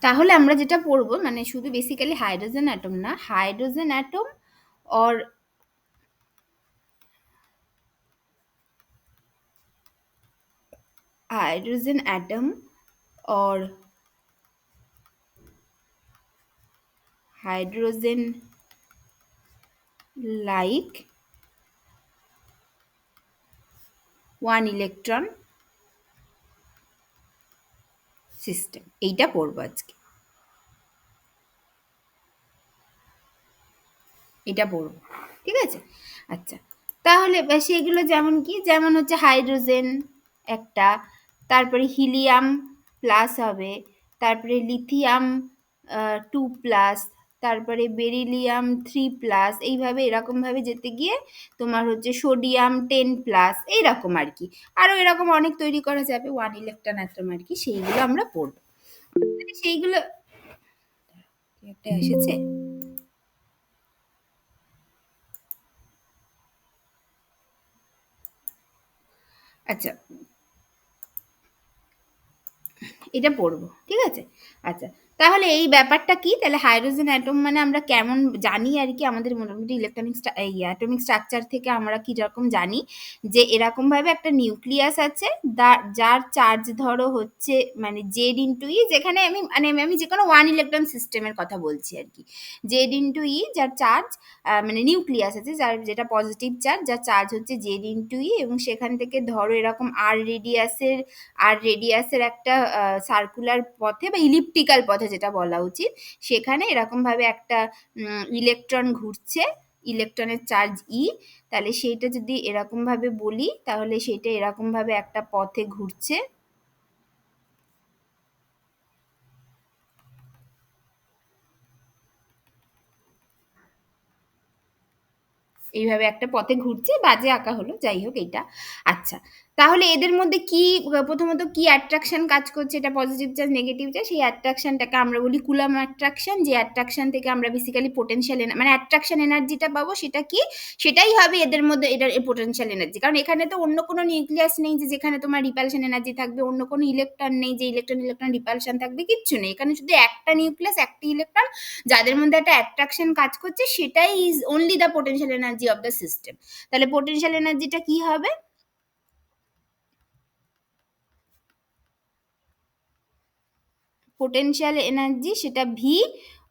তাহলে আমরা যেটা পড়ব মানে শুধু বেসিক্যালি হাইড্রোজেন অ্যাটম না, hydrogen atom or hydrogen atom or hydrogen like one electron system, এইটা পড়বো আজকে, এটা পড়বো, ঠিক আছে। আচ্ছা, তাহলে সেগুলো যেমন কি, যেমন হচ্ছে হাইড্রোজেন একটা, তারপরে হিলিয়াম প্লাস হবে, তারপরে লিথিয়াম 2+, তারপরে বেরিলিয়াম 3+, এইভাবে এরকমভাবে যেতে গিয়ে তোমার হচ্ছে সোডিয়াম 10+, এইরকম আর কি। আরও এরকম অনেক তৈরি করা যাবে ওয়ান ইলেকট্রন অ্যাটম আর কি, সেইগুলো আমরা পড়ব। সেইগুলো একটা এসেছে। আচ্ছা, এটা পড়বো, ঠিক আছে। আচ্ছা, তাহলে এই ব্যাপারটা কি, তাহলে হাইড্রোজেন অ্যাটম মানে আমরা কেমন জানি আর কি, আমাদের মোটামুটি ইলেকট্রনিক এই অ্যাটমিক স্ট্রাকচার থেকে আমরা কি রকম জানি যে এরকমভাবে একটা নিউক্লিয়াস আছে, যার চার্জ ধরো হচ্ছে মানে জেড ইন্টু ই, যেখানে আমি যে কোনো ওয়ান ইলেকট্রন সিস্টেমের কথা বলছি আর কি, জেড ইন্টু ই, যার চার্জ মানে নিউক্লিয়াস আছে যার, যেটা পজিটিভ চার্জ, যার চার্জ হচ্ছে জেড ইন্টু ই, এবং সেখান থেকে ধরো এরকম আর রেডিয়াসের একটা সার্কুলার পথে বা ইলিপ্টিক্যাল পথে যেটা বলা উচিত, সেখানে এরকমভাবে একটা ইলেকট্রন ঘুরছে, ইলেকট্রনের চার্জ ই, তাহলে সেইটা যদি এরকমভাবে বলি তাহলে সেইটা এরকমভাবে একটা পথে ঘুরছে, এইভাবে একটা পথে ঘুরছে, বাজে আঁকা হলো, যাই হোক এইটা। আচ্ছা, তাহলে এদের মধ্যে কি প্রথমত কি অ্যাট্রাকশন কাজ করছে, এটা পজিটিভ চার্জ নেগেটিভ চার্জ, সেই অ্যাট্রাকশনটাকে আমরা বলি কুলাম অ্যাট্রাকশন, যে অ্যাট্রাকশন থেকে আমরা বেসিক্যালি পোটেনশিয়াল মানে অ্যাট্রাকশন এনার্জিটা পাবো, সেটা কি, সেটাই হবে এদের মধ্যে এটার পোটেনশিয়াল এনার্জি। কারণ এখানে তো অন্য কোনো নিউক্লিয়াস নেই যে যেখানে তোমার রিপালশন এনার্জি থাকবে, অন্য কোনো ইলেকট্রন নেই যে ইলেকট্রন ইলেকট্রন রিপালশন থাকবে, কিচ্ছু নেই, এখানে শুধু একটা নিউক্লিয়াস, একটা ইলেকট্রন, যাদের মধ্যে একটা অ্যাট্রাকশন কাজ করছে, সেটাই is only the potential energy of the system. তাহলে পোটেনশিয়াল এনার্জিটা কি হবে, পোটেনশিয়াল এনার্জি সেটা V,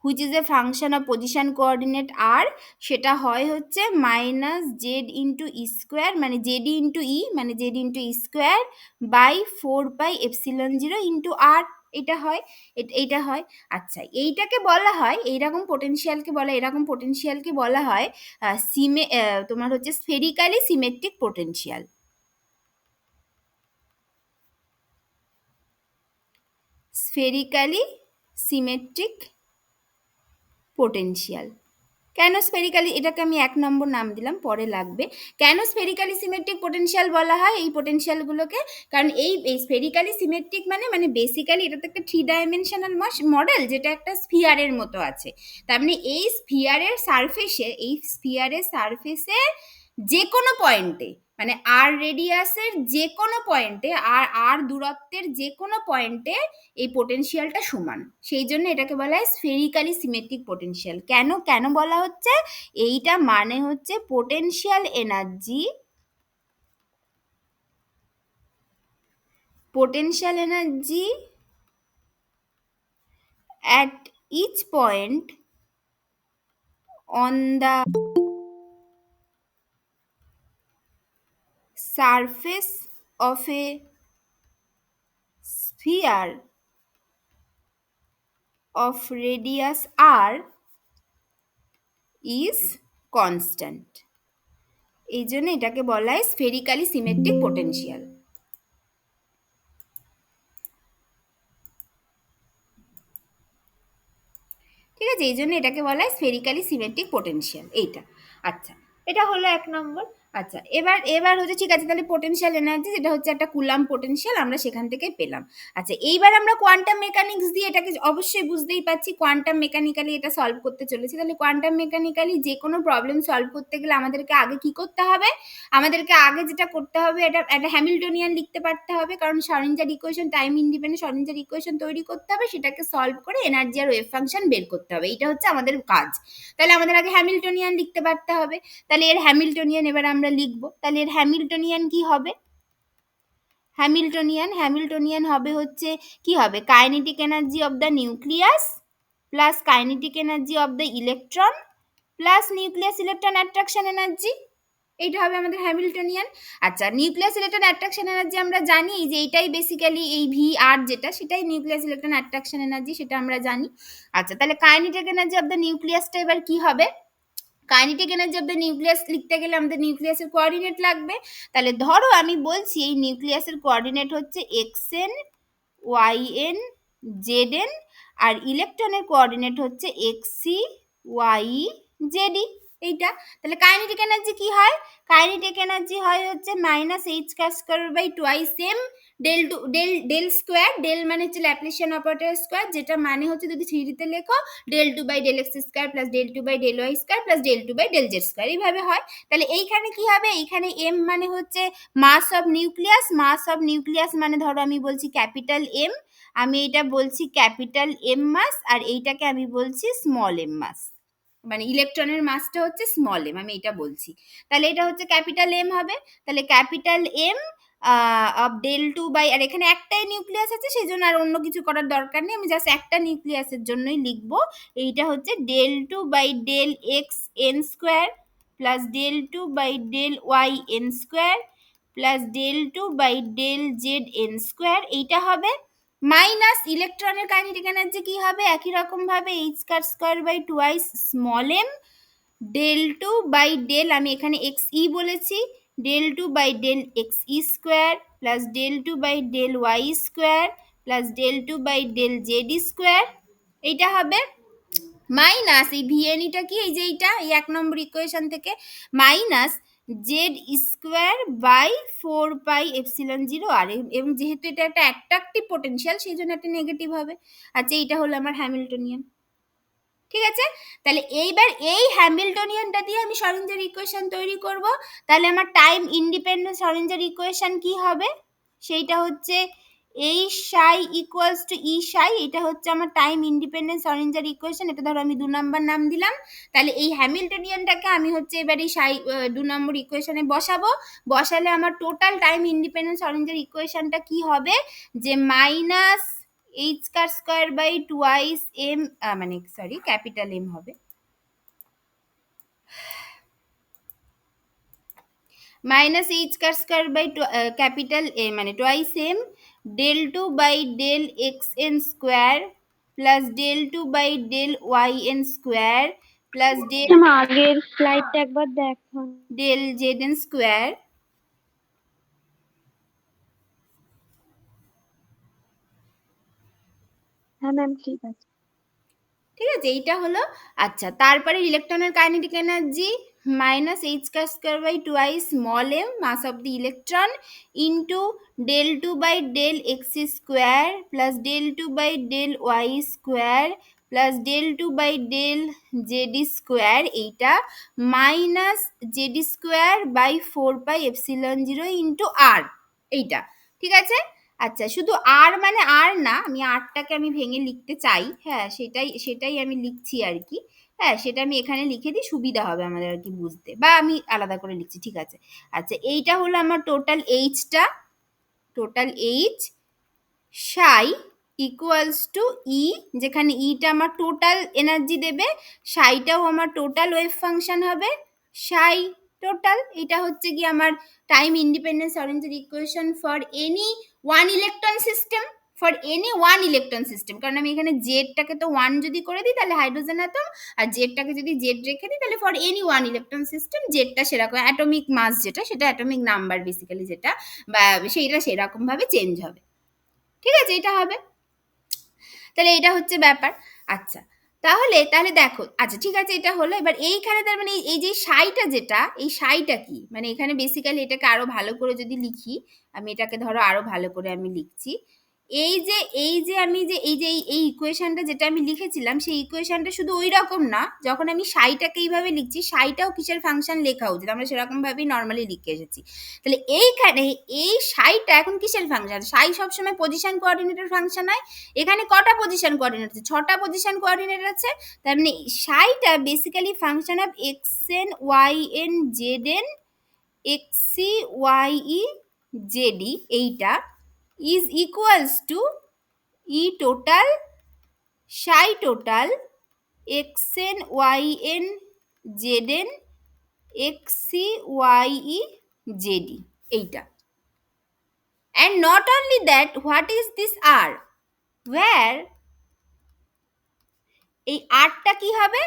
which is a function of position coordinate R, সেটা হয় হচ্ছে minus Z into E square, মানে জেড ইন্টু ই মানে Z into E square by 4πε0 into R, এটা হয়, এইটা হয়। আচ্ছা, এইটাকে বলা হয়, এইরকম পোটেনশিয়ালকে বলা, এরকম পোটেনশিয়ালকে বলা হয় তোমার হচ্ছে স্ফেরিক্যালি সিমেট্রিক পোটেনশিয়াল, স্ফেরিক্যালি সিমেট্রিক পোটেনশিয়াল। কেন স্ফেরিক্যালি, এটাকে আমি 1 নম্বর নাম দিলাম, পরে লাগবে। কেন স্ফেরিক্যালি সিমেট্রিক পোটেনশিয়াল বলা হয় এই পোটেনশিয়ালগুলোকে, কারণ এই স্ফেরিক্যালি সিমেট্রিক মানে বেসিক্যালি এটা তো একটা 3 ডাইমেনশনাল মডেল, যেটা একটা স্ফিয়ারের মতো আছে। তার মানে এই স্ফিয়ারের সারফেসে যে কোনো পয়েন্টে, মানে আর রেডিয়াসের যে কোনো পয়েন্টে, আর দূরত্বের যে কোনো পয়েন্টে এই পোটেনশিয়ালটা সমান, সেই জন্য এটাকে বলা হয় স্ফেরিক্যালি সিমেট্রিক পোটেনশিয়াল। কেন কেন বলা হচ্ছে, এইটা মানে হচ্ছে potential energy, potential energy at each point on the surface of a sphere of radius r is constant, এই জন্য এটাকে বলা হয় স্ফেরিক্যালি সিমেট্রিক পোটেনশিয়াল। ঠিক আছে, এই জন্য এটাকে বলা হয় স্ফেরিক্যালি সিমেট্রিক পোটেনশিয়াল, এইটা। আচ্ছা, এটা হলো 1 নম্বর। আচ্ছা, এবার হচ্ছে ঠিক আছে, তাহলে পোটেনশিয়াল এনার্জি যেটা হচ্ছে একটা কুলাম পোটেনশিয়াল আমরা সেখান থেকে পেলাম। আচ্ছা, এইবার আমরা কোয়ান্টাম মেকানিক্স দিয়ে এটাকে অবশ্যই বুঝতেই পারছি কোয়ান্টাম মেকানিক্যালি এটা সলভ করতে চলেছি। তাহলে কোয়ান্টাম মেকানিক্যালি যে কোনো প্রবলেম সলভ করতে গেলে আমাদেরকে আগে কি করতে হবে? আমাদেরকে আগে যেটা করতে হবে, এটা একটা হ্যামিল্টনিয়ান লিখতে পারতে হবে, কারণ শরঞ্জার ইকুয়েশন, টাইম ইন্ডিপেন্ডেন্ট শরঞ্জার ইকুয়েশন তৈরি করতে হবে, সেটাকে সলভ করে এনার্জি আর ওয়েভ ফাংশন বের করতে হবে। এটা হচ্ছে আমাদের কাজ। তাহলে আমাদের আগে হ্যামিল্টনিয়ান লিখতে পারতে হবে। তাহলে এর হ্যামিল্টনিয়ান এবার আমরা লিখবো। তাহলে এর হ্যামিল্টনিয়ান কি হবে? হ্যামিল্টনিয়ান হবে হচ্ছে কি হবে? Kinetic energy of the nucleus plus kinetic energy of the electron plus nucleus electron attraction energy. এইটা হবে আমাদের হ্যামিল্টনিয়ান। আচ্ছা, নিউক্লিয়াস ইলেকট্রন অ্যাট্রাকশন এনার্জি আমরা জানি যে এইটাই বেসিক্যালি এই ভি আর যেটা, সেটাই নিউক্লিয়াস ইলেকট্রন অ্যাট্রাকশন এনার্জি, সেটা আমরা জানি। আচ্ছা, তাহলে কাইনেটিক এনার্জি অফ দ্য নিউক্লিয়াসটা এবার কি হবে? Kinetic energy of the nucleus লিখতে গেলে আমাদের নিউক্লিয়াসের কোঅর্ডিনেট লাগবে। তাহলে ধরো আমি বলছি এই নিউক্লিয়াসের কোঅর্ডিনেট হচ্ছে এক্সএন, ওয়াইএন, জেডএন, আর ইলেকট্রনের কোঅর্ডিনেট হচ্ছে এক্সি, ওয়াই, জেডি। এইটা তাহলে কাইনেটিক এনার্জি কি হয়? কাইনেটিক এনার্জি হয় হচ্ছে minus H square by twice M del two del square. Del মানে হচ্ছে ল্যাপ্লাসিয়ান অপারেটর স্কোয়ার, যেটা মানে হচ্ছে যদি থ্রিডিতে লেখো del two by del X square plus del two by del Y square plus del two by del Z square, এইভাবে হয়। তাহলে এইখানে কি হবে? এইখানে এম মানে হচ্ছে mass of nucleus. Mass of nucleus মানে ধরো আমি বলছি ক্যাপিটাল এম, আমি এটা বলছি ক্যাপিটাল এম মাস, আর এইটাকে আমি বলছি স্মল এম মাস, মানে ইলেকট্রনের মাসটা হচ্ছে স্মল এম, আমি এটা বলছি। তাহলে এটা হচ্ছে ক্যাপিটাল এম হবে। তাহলে capital M of del two by, আর এখানে একটাই নিউক্লিয়াস আছে সেই জন্য আর অন্য কিছু করার দরকার নেই, আমি জাস্ট একটা নিউক্লিয়াসের জন্যই লিখবো। এইটা হচ্ছে del two by del X N square plus del two by del Y N square plus del two by del Z N square. এইটা হবে মাইনাস ইলেকট্রনের কাইনেটিক এনার্জি কি হবে? একই রকম ভাবে H square by twice small m del two by del, আমি এখানে এক্স ই বলেছি, del two by del X E square plus del two by del Y square plus del two by del Z square. এইটা হবে minus এই ভিএনইটা কি, এই যে এইটা এই 1 নম্বর ইকুয়েশন থেকে minus Z square by 4 pi epsilon 0 R, এবং যেহেতু এটা একটা অ্যাট্রাকটিভ পোটেনশিয়াল সেই জন্য একটা নেগেটিভ হবে। আচ্ছা, এইটা হলো আমার হ্যামিল্টনিয়ান। ঠিক আছে, তাহলে এইবার এই হ্যামিল্টনিয়ানটা দিয়ে আমি শরঞ্জার ইকুয়েশন তৈরি করব। তাহলে আমার টাইম ইন্ডিপেন্ডেন্ট শরঞ্জার ইকুয়েশন কি হবে? সেইটা হচ্ছে এই সাই ইকুয়ালস টু ই সাই, এটা হচ্ছে আমার টাইম ইন্ডিপেন্ডেন্ট শরঞ্জার ইকুয়েশন। এটা ধরো আমি 2 নাম্বার নাম দিলাম। তাহলে এই হ্যামিল্টনিয়ানটাকে আমি হচ্ছে এবার এই সাই 2 নম্বর ইকুয়েশনে বসাবো। বসালে আমার টোটাল টাইম ইন্ডিপেন্ডেন্ট শরঞ্জার ইকুয়েশনটা কি হবে? যে minus H square by twice M, মানে সরি ক্যাপিটাল এম হবে, minus H square by capital A মানে twice M del two by del X N square plus del two by del Y N square plus del আগের স্লাইডটা একবার দেখান, del Z N square. হ্যাঁ ma'am ঠিক আছে। ঠিক আছে, এইটা হলো। আচ্ছা, তারপরে ইলেকট্রনের kinetic energy minus H square by twice small M mass of the electron into del two by del X square plus del two by del Y square plus del two by del Z square, এইটা minus Z square by 4 pi epsilon 0 into R, এইটা। ঠিক আছে। আচ্ছা, শুধু আর মানে আর না, আমি আরটাকে আমি ভেঙে লিখতে চাই, হ্যাঁ সেটাই সেটাই আমি লিখছি আর কি। হ্যাঁ, সেটা আমি এখানে লিখে দিই, সুবিধা হবে আমাদের আর কি বুঝতে, বা আমি আলাদা করে লিখছি, ঠিক আছে। আচ্ছা, এইটা হলো আমার total এইচটা, total H Sai equals to ই, যেখানে ইটা আমার টোটাল এনার্জি দেবে, সাইটাও আমার টোটাল ওয়েভ ফাংশন হবে, সাই টোটাল। এটা হচ্ছে কি আমার time independence Schrodinger equation for any one electron system, for any one electron system. কারণ আমি এখানে জেডটাকে তো 1 যদি করে দিই তাহলে হাইড্রোজেন অ্যাটম, আর জেডটাকে যদি জেড রেখে দিই তাহলে for any one electron system, জেডটা সেরকম অ্যাটমিক মাস যেটা, সেটা অ্যাটমিক নাম্বার বেসিক্যালি যেটা, বা সেইটা সেরকম ভাবে চেঞ্জ হবে। ঠিক আছে, এটা হবে। তাহলে এটা হচ্ছে ব্যাপার। আচ্ছা, তাহলে তাহলে দেখো, আচ্ছা ঠিক আছে, এটা হলো। এবার এইখানে তার মানে এই যে সাইটা যেটা, এই সাইটা কি, মানে এখানে বেসিক্যালি এটাকে আরো ভালো করে যদি লিখি, আমি এটাকে ধরো আরো ভালো করে আমি লিখছি, এই যে আমি যে এই ইকুয়েশনটা যেটা আমি লিখেছিলাম, সেই ইকুয়েশনটা শুধু ওই রকম না, যখন আমি সাইটাকে এইভাবে লিখছি, সাইটাও কিসের ফাংশন লেখা উচিত, আমরা সেরকম ভাবেই নর্মালি লিখে এসেছি। তাহলে এইখানে এই সাইটা এখন কিসের ফাংশন, সাই সবসময় পজিশন কোঅর্ডিনেটের ফাংশন হয়। এখানে কটা পজিশন কোঅর্ডিনেট আছে, 6টা পজিশন কোঅর্ডিনেট আছে। তার মানে সাইটা basically function of X N Y N Z N X C Y E Z E, এইটা is equals to E total psi total X N Y N Z N X C Y E Z E, এইটা। And not only that, what is this r, where এই আরটা কি হবে,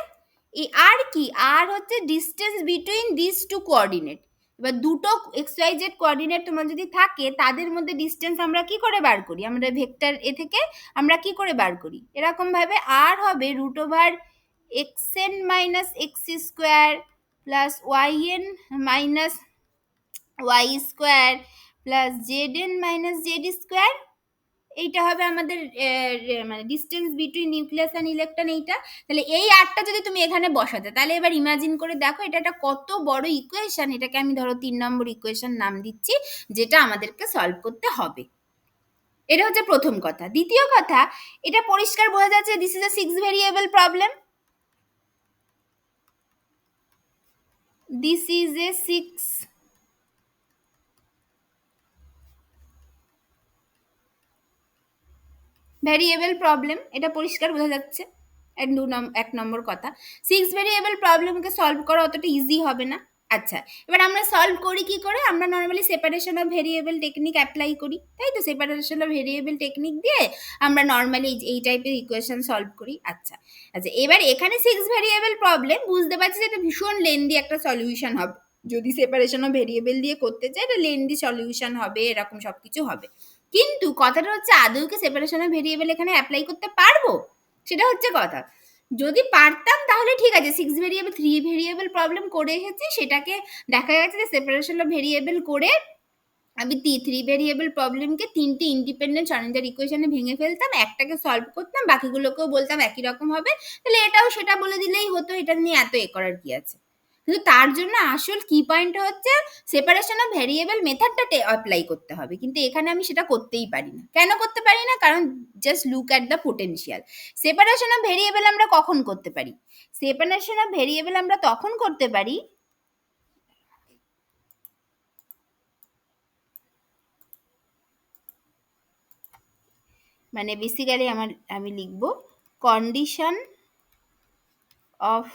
এই আর কি, R হচ্ছে distance between this two coordinate. এবার দুটো এক্স ওয়াই জেড কোঅর্ডিনেট তোমার যদি থাকে, তাদের মধ্যে ডিস্টেন্স আমরা কি করে বার করি, আমরা ভেক্টর এ থেকে আমরা কি করে বার করি, এরকম ভাবে আর হবে root over X N minus X square plus Y N minus Y square plus Z N minus Z square. এইটা হবে আমাদের মানে distance between nucleus and electron, এইটা। তাহলে এই আরটা যদি তুমি এখানে বসাতে, তাহলে এবার ইমাজিন করে দেখো এটা একটা কত বড় ইকুয়েশন। এটাকে আমি ধরো 3 নম্বর ইকুয়েশন নাম দিচ্ছি, যেটা আমাদেরকে সলভ করতে হবে। এটা হচ্ছে প্রথম কথা। দ্বিতীয় কথা, এটা পরিষ্কার বোঝা যাচ্ছে this is a 6 variable problem, this is A 6 variable problem, এটা পরিষ্কার বোঝা যাচ্ছে। এক নম্বর কথা, 6 ভেরিয়েবল প্রবলেমকে সলভ করা অতটা ইজি হবে না। আচ্ছা, এবার আমরা সলভ করি কি করে, আমরা normally separation of variable technique apply করি, তাই তো? সেপারেশন অফ ভেরিয়েবল টেকনিক দিয়ে আমরা নর্মালি এই টাইপের ইকুয়েশন সলভ করি। আচ্ছা আচ্ছা, এবার এখানে 6 ভেরিয়েবল প্রবলেম, বুঝতে পারছি যে এটা ভীষণ লেন্দি একটা সলিউশন হবে। যদি সেপারেশন অফ ভেরিয়েবল দিয়ে করতে চাই, এটা লেন্দি সলিউশন হবে, এরকম সব কিছু হবে। কিন্তু কথাটা হচ্ছে, আদৌ কি সেপারেশন অফ ভেরিয়েবল এখানে অ্যাপ্লাই করতে পারবো, সেটা হচ্ছে কথা। যদি পারতাম তাহলে ঠিক আছে, 6 ভেরিয়েবল 3 ভেরিয়েবল প্রবলেম করে এসেছি, সেটাকে দেখা গেছে যে সেপারেশন অফ ভেরিয়েবল করে আমি 3 ভেরিয়েবল প্রবলেমকে 3টে ইন্ডিপেন্ডেন্ট স্বতন্ত্র ইকুয়েশনে ভেঙে ফেলতাম, একটাকে সলভ করতাম, বাকিগুলোকেও বলতাম একই রকম হবে, তাহলে এটাও সেটা বলে দিলেই হতো, এটা নিয়ে এত করার কি আছে। কিন্তু তার জন্য আসল কি পয়েন্ট হচ্ছে সেপারেশন অফ ভেরিয়েবল মেথডটা অ্যাপ্লাই করতে হবে, কিন্তু এখানে আমি সেটা করতেই পারি না। কেন করতে পারি না? কারণ just look at the potential. Separation of variable আমরা কখন করতে পারি? সেপারেশন অফ ভেরিয়েবল আমরা তখন করতে পারি, মানে বেসিক্যালি আমি লিখব condition of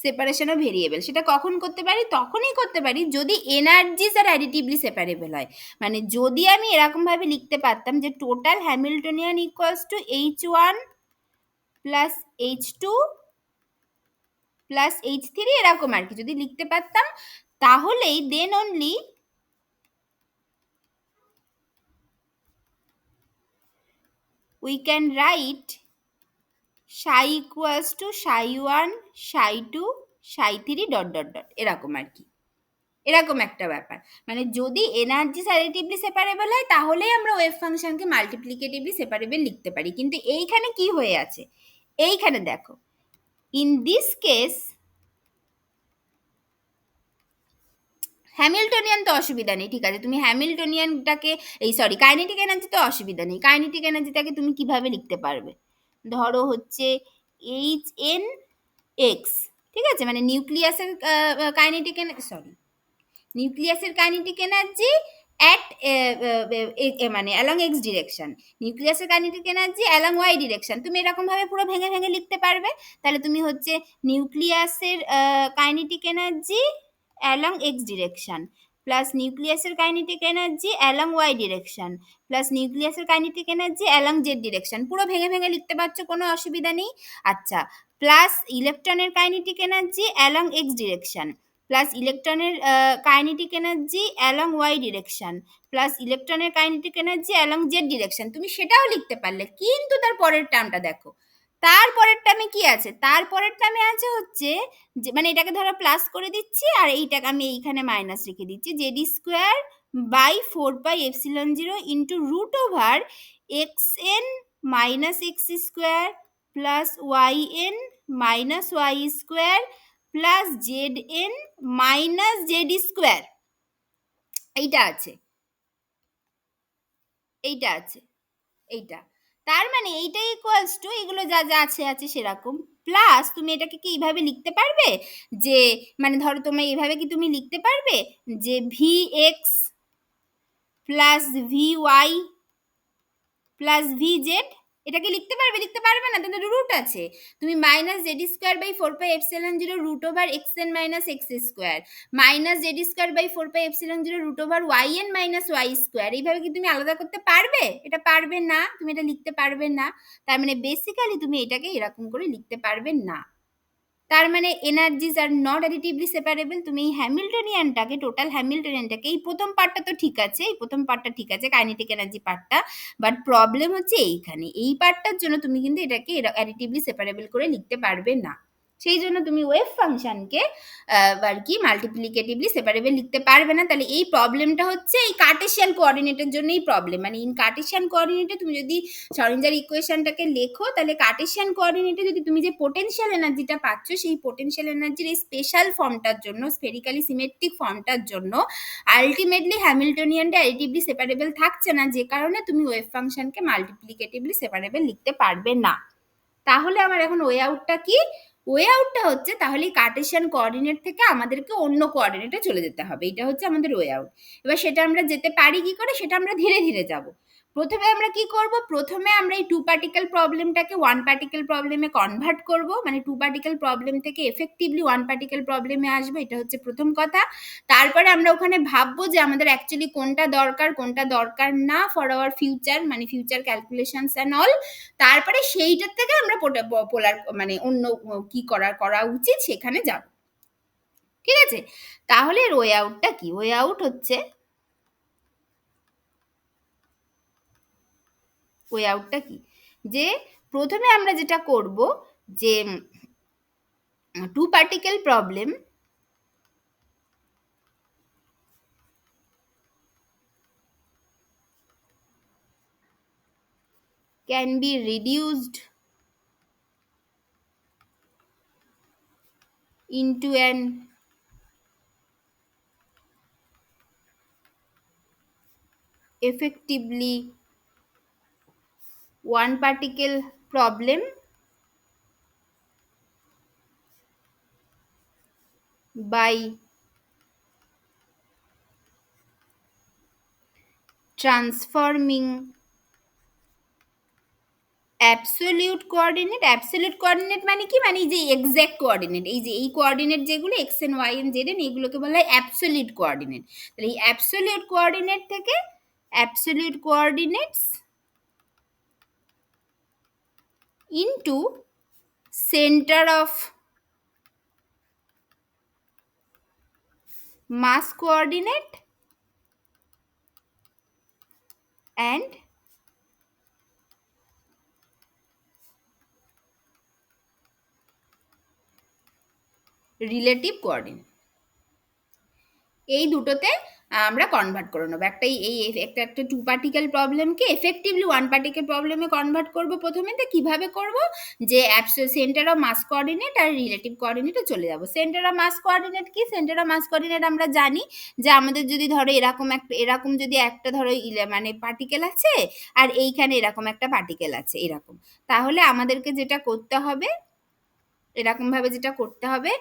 separation of variable. সেটা কখন করতে পারি? তখনই করতে পারি যদি এনার্জিস আর অ্যাডিটিভলি সেপারেবল হয়। মানে যদি আমি এরকমভাবে লিখতে পারতাম যে total Hamiltonian equals to H1 plus H2 plus H3, এরকম আর কি যদি লিখতে পারতাম, তাহলেই then only we can write psi equals to psi1 psi2 psi3 dot dot dot, এরকম আর কি, এরকম একটা ব্যাপার। মানে যদি এনার্জি রিলেটিভলি সেপারেবল হয়, তাহলেই আমরা ওয়েভ ফাংশনকে মাল্টিপ্লিকেটিভলি সেপারেবল লিখতে পারি। কিন্তু এইখানে কি হয়ে আছে, এইখানে দেখো, ইন দিস কেস হ্যামিল্টনিয়ান তো অসুবিধা নেই, ঠিক আছে, তুমি হ্যামিল্টনিয়ানটাকে কাইনেটিক এনার্জি তো অসুবিধা নেই। কাইনেটিক এনার্জিটাকে তুমি কিভাবে লিখতে পারবে, ধরো হচ্ছে এইচ এন এক্স, ঠিক আছে, মানে নিউক্লিয়াসের কাইনেটিক এনার্জি, নিউক্লিয়াসের কাইনেটিক এনার্জি অ্যাট মানে অ্যালং এক্স ডিরেকশন, নিউক্লিয়াসের kinetic energy along Y direction, তুমি এরকমভাবে পুরো ভেঙে ভেঙে লিখতে পারবে। তাহলে তুমি হচ্ছে নিউক্লিয়াসের kinetic energy along X direction plus নিউক্লিয়াসের kinetic energy along Y direction plus নিউক্লিয়াসের kinetic energy along Z direction, পুরো ভেঙে ভেঙে লিখতে পারছো, কোনো অসুবিধা নেই। আচ্ছা, প্লাস ইলেকট্রনের kinetic energy along X direction plus ইলেকট্রনের kinetic energy along Y direction plus ইলেকট্রনের kinetic energy along Z direction, তুমি সেটাও লিখতে পারলে। কিন্তু তার পরের টার্মটা দেখো, তারপরের টার্মে কি আছে, তারপরের টার্মে আছে হচ্ছে যে মানে এটাকে ধরো প্লাস করে দিচ্ছি আর এইটাকে আমি এইখানে মাইনাস রেখে দিচ্ছি, জেডি square by 4πε0 into root over X N minus X square plus Y N minus Y square plus Z N minus Z square. এইটা আছে, এইটা আছে, এইটা। তার মানে এইটা ইকুয়ালস টু এগুলো যা যা আছে আছে সেরকম, প্লাস তুমি এটাকে কি এইভাবে লিখতে পারবে যে মানে ধরো তোমার এইভাবে কি তুমি লিখতে পারবে যে V X plus V Y plus V Z, এটাকে লিখতে পারবে? লিখতে পারবে না, তাহলে রুট আছে। তুমি minus Z square by 4πε0 root over X N minus X square minus Z square by 4πε0 root over Y N minus Y square, এইভাবে কি তুমি আলাদা করতে পারবে? এটা পারবে না, তুমি এটা লিখতে পারবে না। তার মানে বেসিক্যালি তুমি এটাকে এরকম করে লিখতে পারবে না। তার মানে এনার্জিজ আর নট অ্যাডিটিভলি সেপারেবল। তুমি এই হ্যামিল্টনিয়ানটাকে, টোটাল হ্যামিল্টনিয়ানটাকে, এই প্রথম পার্টটা তো ঠিক আছে, এই প্রথম পার্টটা ঠিক আছে, কাইনেটিক এনার্জি পার্টটা, বাট প্রবলেম হচ্ছে এইখানে, এই পার্টটার জন্য তুমি কিন্তু এটাকে অ্যাডিটিভলি সেপারেবল করে লিখতে পারবে না। সেই জন্য তুমি ওয়েভ ফাংশনকে আর কি মাল্টিপ্লিকেটিভলি সেপারেবল লিখতে পারবে না। তাহলে এই প্রবলেমটা হচ্ছে এই কার্টেশিয়ান কোঅর্ডিনেটের জন্যই প্রবলেম। মানে ইন কার্টেশিয়ান কোঅর্ডিনেটে তুমি যদি শরঞ্জার ইকুয়েশনটাকে লেখো, তাহলে কার্টেশিয়ান কোঅর্ডিনেটে যদি তুমি যে পোটেনশিয়াল এনার্জিটা পাচ্ছ, সেই পোটেনশিয়াল এনার্জির এই স্পেশাল ফর্মটার জন্য, স্ফেরিক্যালি সিমেট্রিক ফর্মটার জন্য আলটিমেটলি হ্যামিল্টনিয়ানটা অ্যাডিটিভলি সেপারেবল থাকছে না, যে কারণে তুমি ওয়েভ ফাংশনকে মাল্টিপ্লিকেটিভলি সেপারেবল লিখতে পারবে না। তাহলে আমার এখন ওয়ে আউটটা কি? ওয়ে আউটটা হচ্ছে তাহলে কার্টেশিয়ান কোঅর্ডিনেট থেকে আমাদেরকে অন্য কোঅর্ডিনেটে চলে যেতে হবে, এটা হচ্ছে আমাদের ওয়ে আউট। এবার সেটা আমরা যেতে পারি কি করে, সেটা আমরা ধীরে ধীরে যাব। প্রথমে আমরা কি করব, প্রথমে আমরা এই টু পার্টিকেল প্রবলেমটাকে ওয়ান পার্টিকেল প্রবলেমে কনভার্ট করব, মানে টু পার্টিকেল প্রবলেম থেকে এফেক্টিভলি ওয়ান পার্টিকেল প্রবলেমে আসবে, এটা হচ্ছে প্রথম কথা। তারপরে আমরা ওখানে ভাববো যে আমাদের অ্যাকচুয়ালি কোনটা দরকার না ফর আওয়ার ফিউচার, মানে ফিউচার ক্যালকুলেশনস অ্যান্ড অল। তারপরে সেইটার থেকে আমরা পোলার মানে অন্য কি করা উচিত সেখানে যাব। ঠিক আছে? তাহলে এর ওয়ে আউটটা কি? ওয়ে আউট হচ্ছে, ওয়ে আউটটা কি, যে প্রথমে আমরা যেটা করব যে two particle problem can be reduced into an effectively one particle problem by transforming absolute coordinate মানে কি, মানে এই যে এক্সাক্ট কোঅর্ডিনেট, এই যে এই কোঅর্ডিনেট যেগুলো X N Y N Z N, এগুলোকে বলা হয় অ্যাবসোলিউট কোঅর্ডিনেট। তাহলে এই অ্যাবসোলিউট কোঅর্ডিনেট থেকে absolute coordinates into centre of mass coordinate and relative coordinate, এই দুটোতে আমরা কনভার্ট করে নেবো। একটা টু পার্টিকেল প্রবলেমকে এফেক্টিভলি ওয়ান পার্টিকেল প্রবলেমে কনভার্ট করব। প্রথমে তো কিভাবে করব, যে সেন্টার অফ মাস কোঅর্ডিনেট আর রিলেটিভ কোঅর্ডিনেটে চলে যাব। সেন্টার অফ মাস কোঅর্ডিনেট কি? সেন্টার অফ মাস কোঅর্ডিনেট আমরা জানি যে আমাদের যদি ধরো এরকম যদি একটা ধরো মানে পার্টিকেল আছে আর এইখানে এরকম একটা পার্টিকেল আছে এরকম, তাহলে আমাদেরকে যেটা করতে হবে, এরকম ভাবে যেটা করতে হবে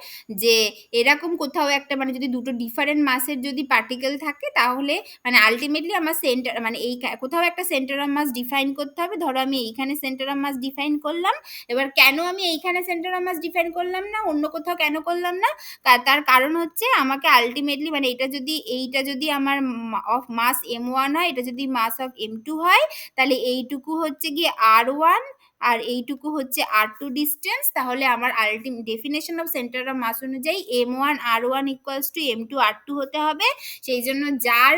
যে এরকম কোথাও একটা মানে যদি দুটো ডিফারেন্ট মাসের যদি পার্টিকেল থাকে, তাহলে মানে আলটিমেটলি আমার সেন্টার মানে এই কোথাও একটা সেন্টার অফ মাস ডিফাইন করতে হবে। ধরো আমি এইখানে সেন্টার অফ মাস ডিফাইন করলাম, এবার কেন আমি এইখানে সেন্টার অফ মাস ডিফাইন করলাম না, অন্য কোথাও কেন করলাম না, তার কারণ হচ্ছে আমাকে আলটিমেটলি মানে এইটা যদি আমার অফ মাস m1 হয়, এটা যদি মাস অফ m2 হয়, তাহলে এইটুকু হচ্ছে গিয়ে r1 আর এইটুকু হচ্ছে R2 ডিস্টেন্স, তাহলে আমার definition of centre of mass অনুযায়ী M1 R1 equals to M2 R2 হতে হবে। সেই জন্য যার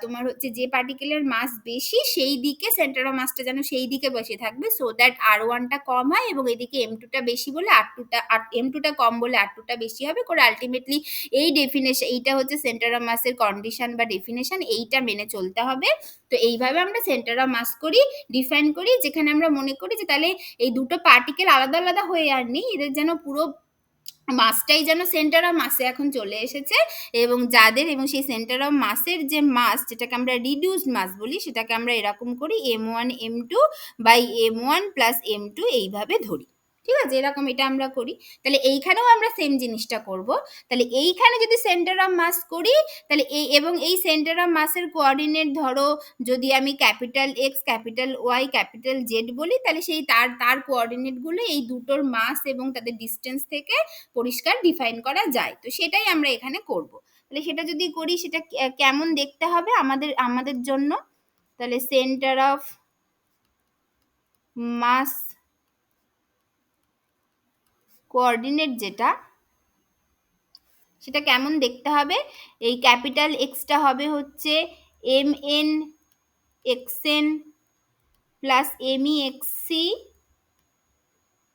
তোমার হচ্ছে যে পার্টিকেলের মাস বেশি সেই দিকে সেন্টার অফ মাসটা যেন সেই দিকে বসে থাকবে, সো দ্যাট R1টা কম হয় এবং এদিকে M2টা বেশি বলে M2টা কম বলে R2টা বেশি হবে করে আলটিমেটলি এই ডেফিনেশন, এইটা হচ্ছে সেন্টার অফ মাসের কন্ডিশন বা ডেফিনেশন, এইটা মেনে চলতে হবে। তো এইভাবে আমরা সেন্টার অফ মাস করি, ডিফাইন করি, যেখানে আমরা মনে করি যে তাহলে এই দুটো পার্টিকেল আলাদা আলাদা হয়ে আর নেই, এদের যেন পুরো মাসটাই যেন সেন্টার অফ মাসে এখন চলে এসেছে এবং যাদের এবং সেই সেন্টার অফ মাসের যে মাস যেটাকে আমরা রিডিউসড মাস বলি সেটাকে আমরা এরকম করি M1 M2 by M1 plus M2 এইভাবে ধরি। ঠিক আছে, এরকম এটা আমরা করি। তাহলে এইখানেও আমরা সেম জিনিসটা করব। তাহলে এইখানে যদি সেন্টার অফ মাস করি তাহলে এই এবং এই সেন্টার অফ মাসের কোঅর্ডিনেট ধরো যদি আমি capital X capital Y capital Z বলি, তাহলে সেই তার তার কোঅর্ডিনেটগুলো এই দুটোর মাস এবং তাদের ডিস্টেন্স থেকে পরিষ্কার ডিফাইন করা যায়। তো সেটাই আমরা এখানে করব। তাহলে সেটা যদি করি সেটা কেমন দেখতে হবে আমাদের আমাদের জন্য, তাহলে সেন্টার অফ মাস কোঅর্ডিনেট যেটা সেটা কেমন দেখতে হবে, এই ক্যাপিটাল এক্সটা হবে হচ্ছে mn xn plus me xc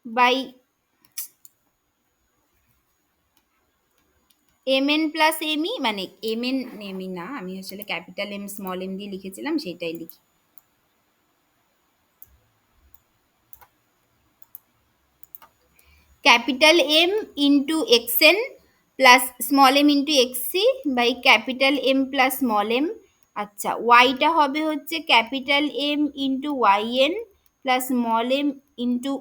by mn plus me, মানে mn me না, আমি আসলে ক্যাপিটাল M স্মল m দিয়ে লিখেছিলাম সেটাই লিখি, capital M into xn plus small m into xc by capital M plus small m। আচ্ছা, ওয়াইটা হবে হচ্ছে capital M into yn plus small m into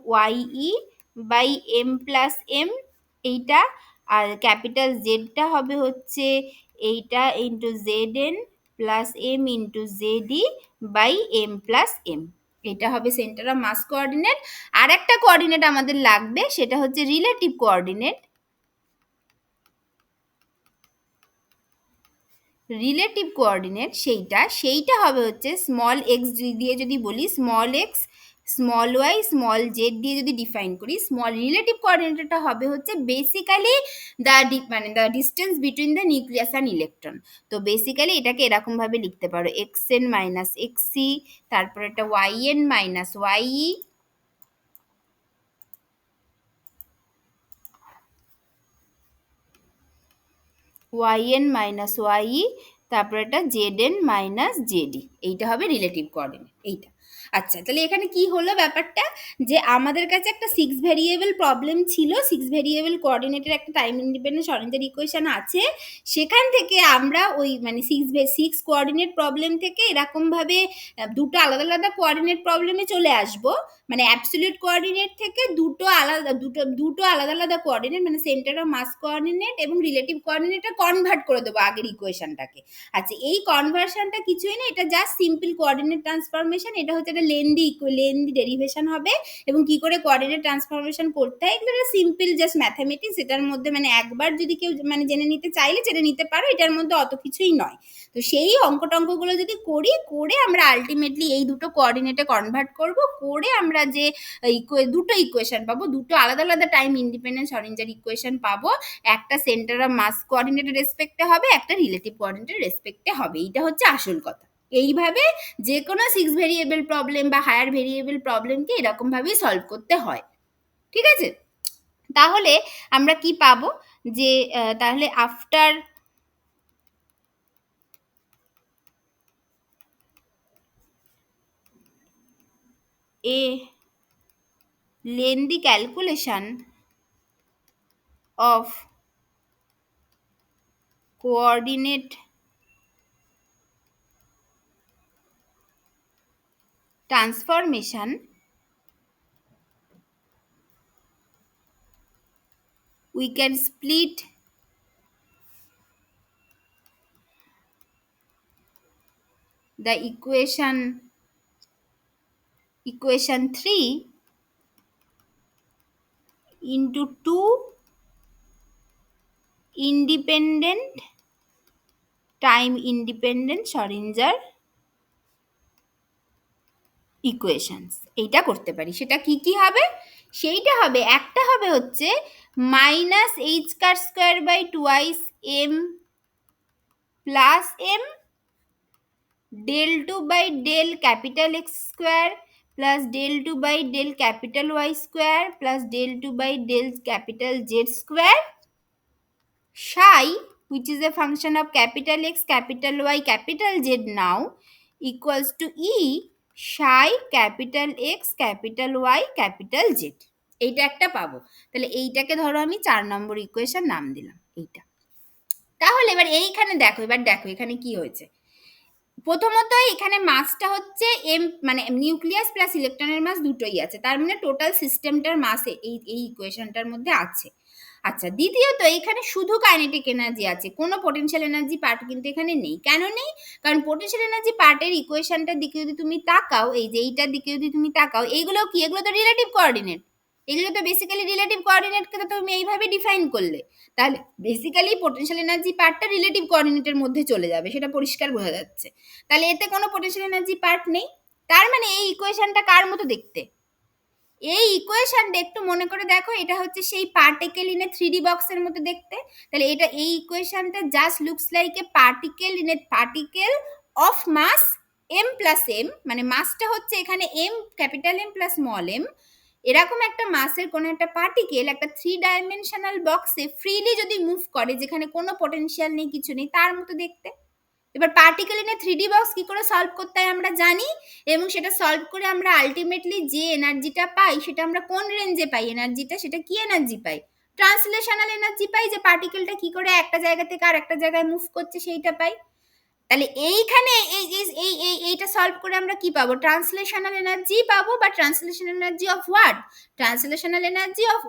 ye by m plus m এইটা। আর ক্যাপিটাল জেডটা হবে হচ্ছে এইটা into zn plus m into zd by m plus m। এটা হবে সেন্টার অফ মাস কোঅর্ডিনেট। আর একটা কোঅর্ডিনেট আমাদের লাগবে সেটা হচ্ছে রিলেটিভ কোঅর্ডিনেট। রিলেটিভ কোঅর্ডিনেট সেইটা হবে হচ্ছে স্মল এক্স দিয়ে যদি বলি small X small Y small Z দিয়ে যদি ডিফাইন করি, স্মল রিলেটিভ কোঅর্ডিনেটটা হবে হচ্ছে বেসিক্যালি মানে the distance between the nucleus and electron. তো বেসিক্যালি এটাকে এরকম ভাবে লিখতে পারো xn মাইনাস xc, তারপর একটা yn minus ye, yn minus ye, তারপর একটা zn মাইনাস zd, এইটা হবে রিলেটিভ কোঅর্ডিনেট এইটা। আচ্ছা, তাহলে এখানে কি হলো ব্যাপারটা, যে আমাদের কাছে একটা 6 ভেরিয়েবল প্রবলেম ছিল, 6 ভেরিয়েবল কোঅর্ডিনেটের একটা টাইম ইন্ডিপেন্ডেন্ট শরঞ্জার ইকুয়েশন আছে, সেখান থেকে আমরা ওই মানে 6 কোঅর্ডিনেট প্রবলেম থেকে এরকমভাবে দুটো আলাদা আলাদা কোঅর্ডিনেট প্রবলেমে চলে আসবো, মানে অ্যাবসলিউট কোঅর্ডিনেট থেকে দুটো আলাদা আলাদা কোঅর্ডিনেট মানে সেন্টার অফ মাস কোঅর্ডিনেট এবং রিলেটিভ কোঅর্ডিনেটটা কনভার্ট করে দেবো আগের ইকুয়েশনটাকে। আচ্ছা, এই কনভার্সনটা কিছুই না, এটা জাস্ট সিম্পল কোঅর্ডিনেট ট্রান্সফরমেশন, এটা হচ্ছে একটা লেন্দি ডেরিভেশন হবে এবং কি করে কোঅর্ডিনেট ট্রান্সফরমেশন করতে হয় এগুলো সিম্পল জাস্ট ম্যাথামেটিক্স। এটার মধ্যে মানে একবার যদি কেউ মানে জেনে নিতে চাইলে জেনে নিতে পারো, এটার মধ্যে অত কিছুই নয়। তো সেই অঙ্কটঙ্কগুলো যদি করে আমরা আলটিমেটলি এই দুটো কোঅর্ডিনেটে কনভার্ট করব, করে আমরা যে দুটো ইকুয়েশন পাবো, দুটো আলাদা আলাদা টাইম ইন্ডিপেন্ডেন্ট শরঞ্জার ইকুয়েশন পাবো, একটা সেন্টার অফ মাস কোঅর্ডিনেটের রেসপেক্টে হবে, একটা রিলেটিভ কোঅর্ডিনেটের রেসপেক্টে হবে। এইটা হচ্ছে আসল কথা। এইভাবে যে কোনো 6 ভেরিয়েবল প্রবলেম বা হায়ার ভেরিয়েবল প্রবলেমকে এরকম ভাবেই সলভ করতে হয়। ঠিক আছে, তাহলে আমরা কি পাবো, যে তাহলে after a lengthy calculation of coordinate transformation, we can split the equation 3 into two independent time independent Schrödinger equations এইটা করতে পারি। সেটা কি কি হবে? সেইটা হবে, একটা হবে হচ্ছে মাইনাস এইচ কার square by twice M plus M del 2 by del capital X square plus del 2 by del capital Y square plus del 2 by del capital Z square psi, which is a function of capital X, capital Y, capital Z now, equals to E psi capital X, capital Y, capital Z. এইটা একটা পাবো। তাহলে এইটাকে ধরো আমি 4 নম্বর equation নাম দিলাম এইটা। তাহলে এবার এইখানে দেখো, এখানে কি হয়েছে। প্রথমত এখানে মাসটা হচ্ছে এম, মানে নিউক্লিয়াস প্লাস ইলেকট্রনের মাস দুটোই আছে, তার মানে টোটাল সিস্টেমটার মাস এই ইকুয়েশনটার মধ্যে আছে। আচ্ছা, দ্বিতীয়ত এখানে শুধু কাইনেটিক এনার্জি আছে, কোনো পোটেনশিয়াল এনার্জি পার্ট কিন্তু এখানে নেই। কেন নেই? কারণ পোটেনশিয়াল এনার্জি পার্টের ইকুয়েশনটার দিকে যদি তুমি তাকাও, এই যে এইটার দিকে যদি তুমি তাকাও, এইগুলো কি, এগুলো তো রিলেটিভ কোঅর্ডিনেট। এগুলো তো বেসিক্যালি রিলেটিভ কোঅর্ডিনেটকে তো তুমি এইভাবে ডিফাইন করলে, তাহলে বেসিক্যালি পোটেনশিয়াল এনার্জি পার্টটা রিলেটিভ কোঅর্ডিনেটের মধ্যে চলে যাবে, সেটা পরিষ্কার বোঝা যাচ্ছে। তাহলে এতে কোনো পোটেনশিয়াল এনার্জি পার্ট নেই। তার মানে এই ইকুয়েশনটা কার মতো দেখতে? এই ইকুয়েশনটা একটু মনে করে দেখো, এটা হচ্ছে সেই পার্টিকেল ইন এ 3D বক্সের মতো দেখতে। তাহলে এটা, এই ইকুয়েশনটা just looks like a particle in a particle of mass m plus m, মানে মাসটা হচ্ছে এখানে m, capital M plus small m, এরকম একটা মাসের কোনো একটা পার্টিকেল একটা 3 ডাইমেনশনাল বক্সে ফ্রিলি যদি মুভ করে, যেখানে কোনো পোটেনশিয়াল নেই, কিছু নেই, তার মতো দেখতে। এবার particle in A 3D box কি করে সলভ করতে হয় আমরা জানি, এবং সেটা সলভ করে আমরা আলটিমেটলি যে এনার্জিটা পাই, সেটা আমরা কোন রেঞ্জে পাই এনার্জিটা, সেটা কি এনার্জি পাই? ট্রান্সলেশনাল এনার্জি পাই, যে পার্টিকেলটা কি করে একটা জায়গা থেকে আর একটা জায়গায় মুভ করছে সেইটা পাই। তাহলে এইখানে এইটা সলভ করে আমরা কি পাবো? ট্রান্সলেশনাল এনার্জি পাবো, বা translational energy of what? Translational energy of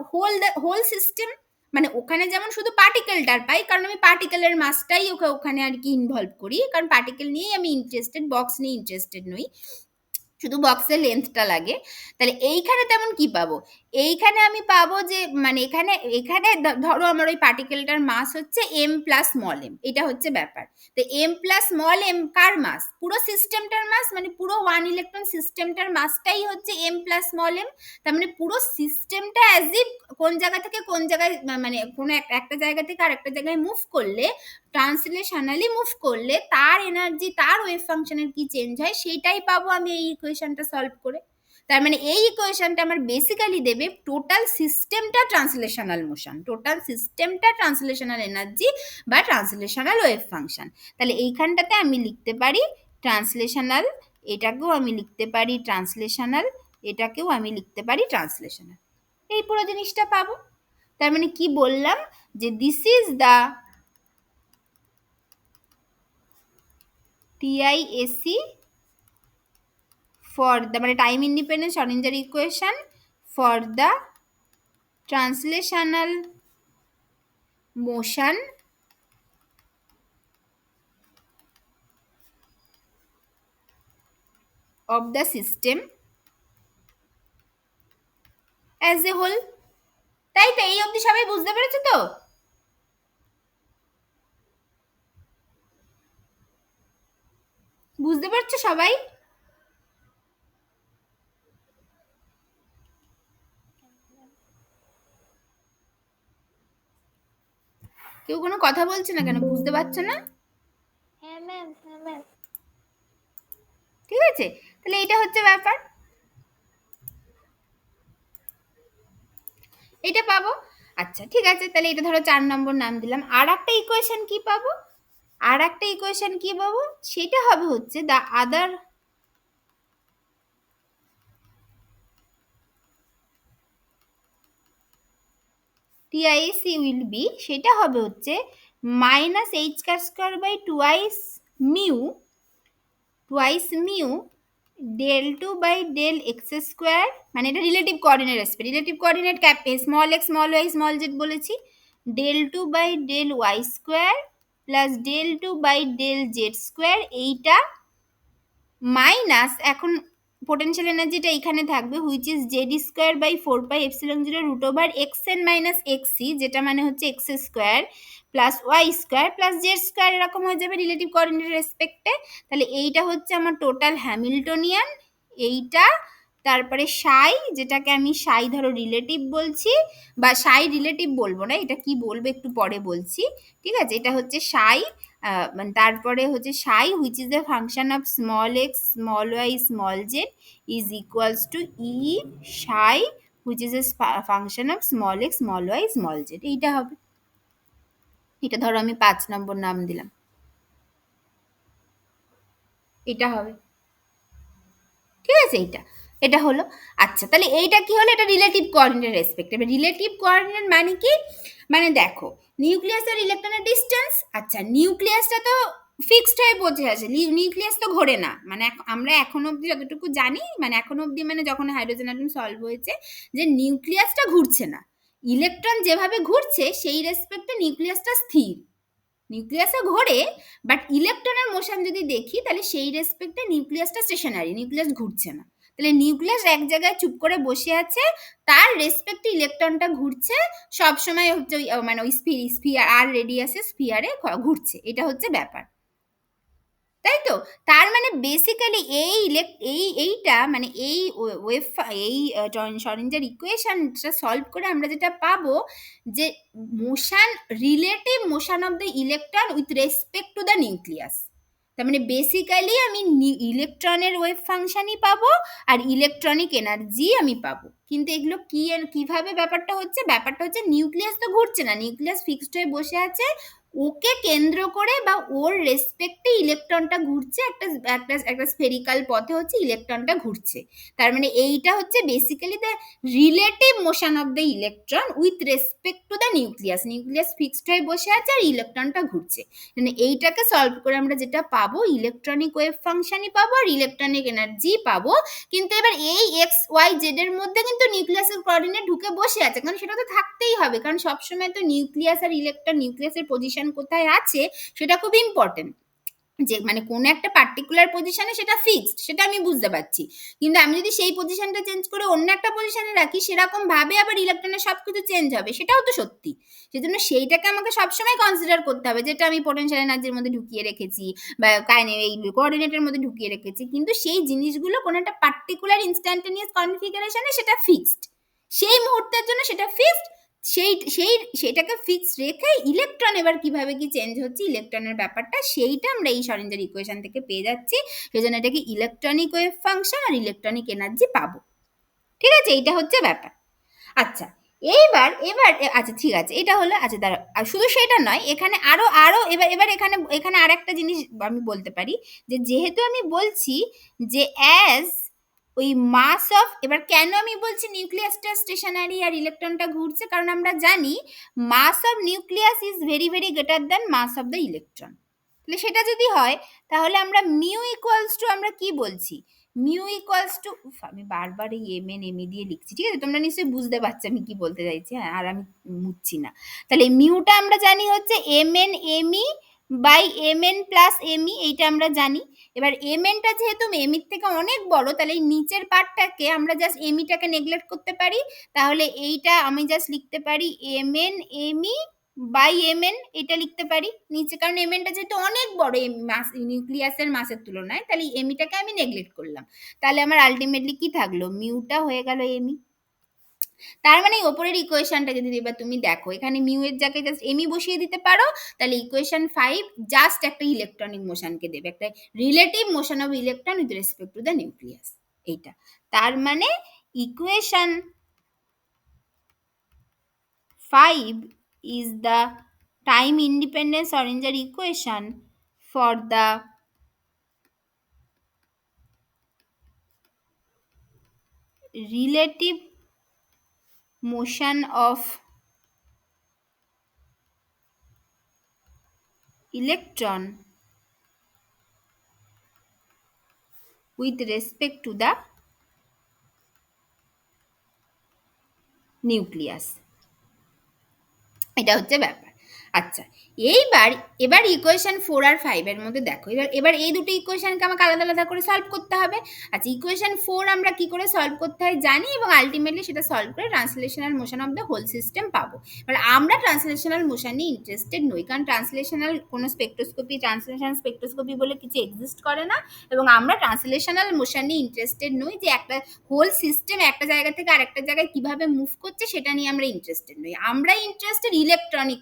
whole system. মানে ওখানে যেমন শুধু পার্টিকেলটার পাই, কারণ আমি পার্টিকেলের মাসটাই ওখানে আর কি ইনভলভ করি, কারণ পার্টিকেল নিয়েই আমি ইন্টারেস্টেড, বক্স নিয়ে ইন্টারেস্টেড নই, শুধু বক্সের লেন্থটা লাগে। তাহলে এইখানে তেমন কি পাবো? এইখানে আমি পাবো যে, মানে এখানে এখানে ধরো আমার ওই পার্টিকেলটার মাস হচ্ছে m প্লাস স্মল m, এটা হচ্ছে ব্যাপার। তো m প্লাস স্মল m কার মাস? পুরো সিস্টেমটার মাস, মানে পুরো 1 ইলেকট্রন সিস্টেমটার মাসটাই হচ্ছে m প্লাস স্মল m। তার মানে পুরো সিস্টেমটা অ্যাজ ইফ কোন জায়গা থেকে কোন জায়গায়, মানে কোনো একটা জায়গা থেকে আর একটা জায়গায় মুভ করলে, ট্রান্সলেশনালি মুভ করলে তার এনার্জি, তার ওয়েভ ফাংশনের কি চেঞ্জ হয়, সেইটাই পাবো আমি এই ইকুয়েশনটা সলভ করে। তার মানে এই ইকুয়েশনটা আমার বেসিক্যালি দেবে টোটাল সিস্টেমটা ট্রান্সলেশনাল মোশন, টোটাল সিস্টেমটা ট্রান্সলেশনাল এনার্জি বা ট্রান্সলেশনাল ওয়েভ ফাংশন। তাহলে এইখানটাতে আমি লিখতে পারি ট্রান্সলেশনাল, এটাকেও আমি লিখতে পারি ট্রান্সলেশনাল, এটাকেও আমি লিখতে পারি ট্রান্সলেশনাল, এই পুরো জিনিসটা পাবো। তার মানে কি বললাম, যে this is the TISC for the, মানে time independent Schrödinger equation for the translational motion of the system as a whole। তাই তো, এই অবধি সবাই বুঝতে পেরেছো তো? বুঝতে পারছো সবাই? কেউ কোনো কথা বলছে না কেন? বুঝতে পারছো না? হ্যাঁ ম্যাম, হ্যাঁ ম্যাম। ঠিক আছে, তাহলে এটা হচ্ছে ব্যাপার, এটা পাবো। আচ্ছা ঠিক আছে, তাহলে এটা ধরো 4 নম্বর নাম দিলাম। আর একটা ইকুয়েশন কি পাবো? আর একটা ইকুয়েশন কি পাবো? সেটা হবে হচ্ছে the other TIC will be, সেটা হবে হচ্ছে মাইনাস এইচ কার square by twice mu del 2 by del X square, মানে এটা রিলেটিভ কোঅর্ডিনেট আসবে, relative coordinate small X small Y small Z বলেছি, del 2 by del Y square plus del 2 by del Z square, এইটা minus, এখন potential এনার্জিটা এখানে থাকবে, which is Z square by 4 pi epsilon 0 root over X N minus X C, যেটা মানে হচ্ছে X square plus Y square plus Z square, এরকম হয়ে যাবে রিলেটিভ কোঅর্ডিনেটের রেসপেক্টে। তাহলে এইটা হচ্ছে আমার টোটাল হ্যামিল্টনিয়ান, এইটা, তারপরে সাই, যেটাকে আমি সাই ধরো রিলেটিভ বলছি, বা সাই রিলেটিভ বলবো না, এটা কি বলবো একটু পরে বলছি, ঠিক আছে? এটা হচ্ছে সাই, মানে তারপরে হচ্ছে psi which is a function of small X small Y small Z is equals to E psi which is a function of small X small Y small Z, এইটা হবে। এটা ধরো আমি 5 নম্বর নাম দিলাম, এটা হবে, ঠিক আছে? এইটা, এটা হলো। আচ্ছা, তাহলে এইটা কি হলো? এটা রিলেটিভ কোঅর্ডিনেট রেসপেক্ট। এবার রিলেটিভ কোঅর্ডিনেট মানে কি? মানে দেখো, নিউক্লিয়াস আর ইলেকট্রনের ডিস্টেন্স, আচ্ছা নিউক্লিয়াসটা তো ফিক্সড হয়ে বসে আছে, নিউক্লিয়াস তো ঘোরে না, মানে আমরা এখনো অবধি যতটুকু জানি, মানে এখনো অবধি মানে যখন হাইড্রোজেন অ্যাটম সলভ হয়েছে, যে নিউক্লিয়াসটা ঘুরছে না, ইলেকট্রন যেভাবে ঘুরছে সেই রেসপেক্টে নিউক্লিয়াসটা স্থির, নিউক্লিয়াসও ঘোরে, বাট ইলেকট্রনের মোশন যদি দেখি তাহলে সেই রেসপেক্টে নিউক্লিয়াসটা স্টেশনারি, নিউক্লিয়াস ঘুরছে না। তাহলে নিউক্লিয়াস এক জায়গায় চুপ করে বসে আছে, তার রেসপেক্টে ইলেকট্রনটা ঘুরছে, সবসময় হচ্ছে ওই মানে ওই স্ফিয়ার আর রেডিয়াসে স্ফিয়ারে ঘুরছে, এটা হচ্ছে ব্যাপার, তাই তো? তার মানে বেসিক্যালি এইটা মানে এই ওয়েভ, এই শরঞ্জার ইকুয়েশনটা সলভ করে আমরা যেটা পাবো, যে motion, relative motion of the electron with respect to the nucleus. তার মানে বেসিক্যালি আমি ইলেকট্রনের ওয়েভ ফাংশনই পাবো, আর ইলেকট্রনিক এনার্জি আমি পাবো। কিন্তু এগুলো কিভাবে ব্যাপারটা হচ্ছে? ব্যাপারটা হচ্ছে নিউক্লিয়াস তো ঘুরছে না, নিউক্লিয়াস ফিক্সড হয়ে বসে আছে, ওকে কেন্দ্র করে বা ওর রেসপেক্টে ইলেকট্রনটা ঘুরছে, একটা একটা একটা স্ফেরিক্যাল পথে হচ্ছে ইলেকট্রনটা ঘুরছে। তার মানে এইটা হচ্ছে basically the relative motion of the electron with respect to the nucleus, nucleus fixed হয়ে বসে আছে আর ইলেকট্রনটা ঘুরছে। মানে এইটাকে সলভ করে আমরা যেটা পাবো, ইলেকট্রনিক ওয়েভ ফাংশনই পাবো আর ইলেকট্রনিক এনার্জি পাবো। কিন্তু এবার এই এক্স ওয়াই জেড এর মধ্যে কিন্তু নিউক্লিয়াসের কোঅর্ডিনেট ঢুকে বসে আছে, কারণ সেটা তো থাকতেই হবে, কারণ সবসময় তো নিউক্লিয়াস আর ইলেকট্রন, নিউক্লিয়াসের পজিশন কোথায় আছে সেটা খুব ইম্পর্টেন্ট, যে মানে কোনো একটা পার্টিকুলার পজিশনে সেটা ফিক্সড, সেটা আমি বুঝতে পারছি, কিন্তু আমি যদি সেই পজিশনটা চেঞ্জ করে অন্য একটা পজিশনে রাখি, সেরকম ভাবে আবার ইলেকট্রনের সবকিছু চেঞ্জ হবে, সেটাও তো সত্যি। সেজন্য সেইটাকে আমাকে সবসময় কনসিডার করতে হবে, যেটা আমি পোটেনশিয়াল এনার্জির মধ্যে ঢুকিয়ে রেখেছি বা এই কোঅর্ডিনেটের মধ্যে ঢুকিয়ে রেখেছি, কিন্তু সেই জিনিসগুলো কোনো একটা পার্টিকুলার ইনস্ট্যান্টেনিয়াস কনফিগারেশনে সেটা ফিক্সড, সেই মুহূর্তের জন্য সেটা ফিক্সড। সেইটাকে ফিক্স রেখে ইলেকট্রন এবার কিভাবে কি চেঞ্জ হচ্ছে, ইলেকট্রনের ব্যাপারটা সেইটা আমরা এই শরঞ্জার ইকুয়েশন থেকে পেয়ে যাচ্ছি, সেজন্য এটাকে ইলেকট্রনিক ওয়েভ ফাংশন আর ইলেকট্রনিক এনার্জি পাবো, ঠিক আছে? এইটা হচ্ছে ব্যাপার। আচ্ছা, এবার আচ্ছা ঠিক আছে, এটা হলো। আচ্ছা দাঁড়া, আর শুধু সেটা নয়, এখানে আরো আরো এবার এবার এখানে এখানে আর একটা জিনিস আমি বলতে পারি, যে যেহেতু আমি বলছি যে অ্যাজ ওই মাস অফ, এবার কেন আমি বলছি নিউক্লিয়াসটা স্টেশনারি আর ইলেকট্রনটা ঘুরছে, কারণ আমরা জানি mass of nucleus is very very greater than mass of the electron. তাহলে সেটা যদি হয়, তাহলে আমরা মিউ ইকুয়ালস টু, আমরা কি বলছি, মিউ ইকুয়ালস টু, আমি বারবার এই এম এন এম দিয়ে লিখছি, ঠিক আছে? তোমরা নিশ্চয়ই বুঝতে পারছো আমি কি বলতে চাইছি, হ্যাঁ, আর আমি মুছছি না। তাহলে মিউটা আমরা জানি হচ্ছে M N M E by M N plus M E, এইটা আমরা জানি। এবার এম এনটা যেহেতু এমির থেকে অনেক বড়, তাহলে এই নিচের পার্টটাকে আমরা জাস্ট এমিটাকে নেগলেক্ট করতে পারি, তাহলে এইটা আমি জাস্ট লিখতে পারি M N M E by M N, এটা লিখতে পারি নিচে, কারণ এম এনটা যেহেতু অনেক বড় মাস, নিউক্লিয়াসের মাসের তুলনায়, তাহলে এমিটাকে আমি নেগলেক্ট করলাম, তাহলে আমার আলটিমেটলি কি থাকলো, মিউটা হয়ে গেল এমি। তার মানে ওপরের ইকুয়েশনটা যদি এবার তুমি দেখো, এখানে মিউ এর জায়গায় জাস্ট এমই বসিয়ে দিতে পারো, তাহলে ইকুয়েশন 5 জাস্ট একটা ইলেকট্রনিক মোশনকে দেবে, একটা relative motion of electron with respect to the nucleus, এইটা। তার মানে equation 5 is the time independent Schrodinger equation for the relative motion of electron with respect to the nucleus, এটা হচ্ছে ব্যাপার। আচ্ছা, এবার ইকুয়েশন 4 আর 5 এর মধ্যে দেখো, এবার এই দুটো ইকুয়েশনকে আমাকে আলাদা আলাদা করে সলভ করতে হবে। আচ্ছা, ইকুয়েশন 4 আমরা কি করে সলভ করতে হয় জানি, এবং আলটিমেটলি সেটা সলভ করে translational motion of the whole system পাবো। এবার আমরা ট্রান্সলেশনাল মোশন নিয়ে ইন্টারেস্টেড নই, কারণ ট্রান্সলেশনাল কোনো ট্রান্সলেশনাল স্পেকট্রোস্কোপি বলে কিছু এক্সিস্ট করে না, এবং আমরা ট্রান্সলেশনাল মোশন নিয়ে ইন্টারেস্টেড নই, যে একটা হোল সিস্টেম একটা জায়গা থেকে আরেকটা জায়গায় কিভাবে মুভ করছে সেটা নিয়ে আমরা ইন্টারেস্টেড নই। আমরা ইন্টারেস্টেড ইলেকট্রনিক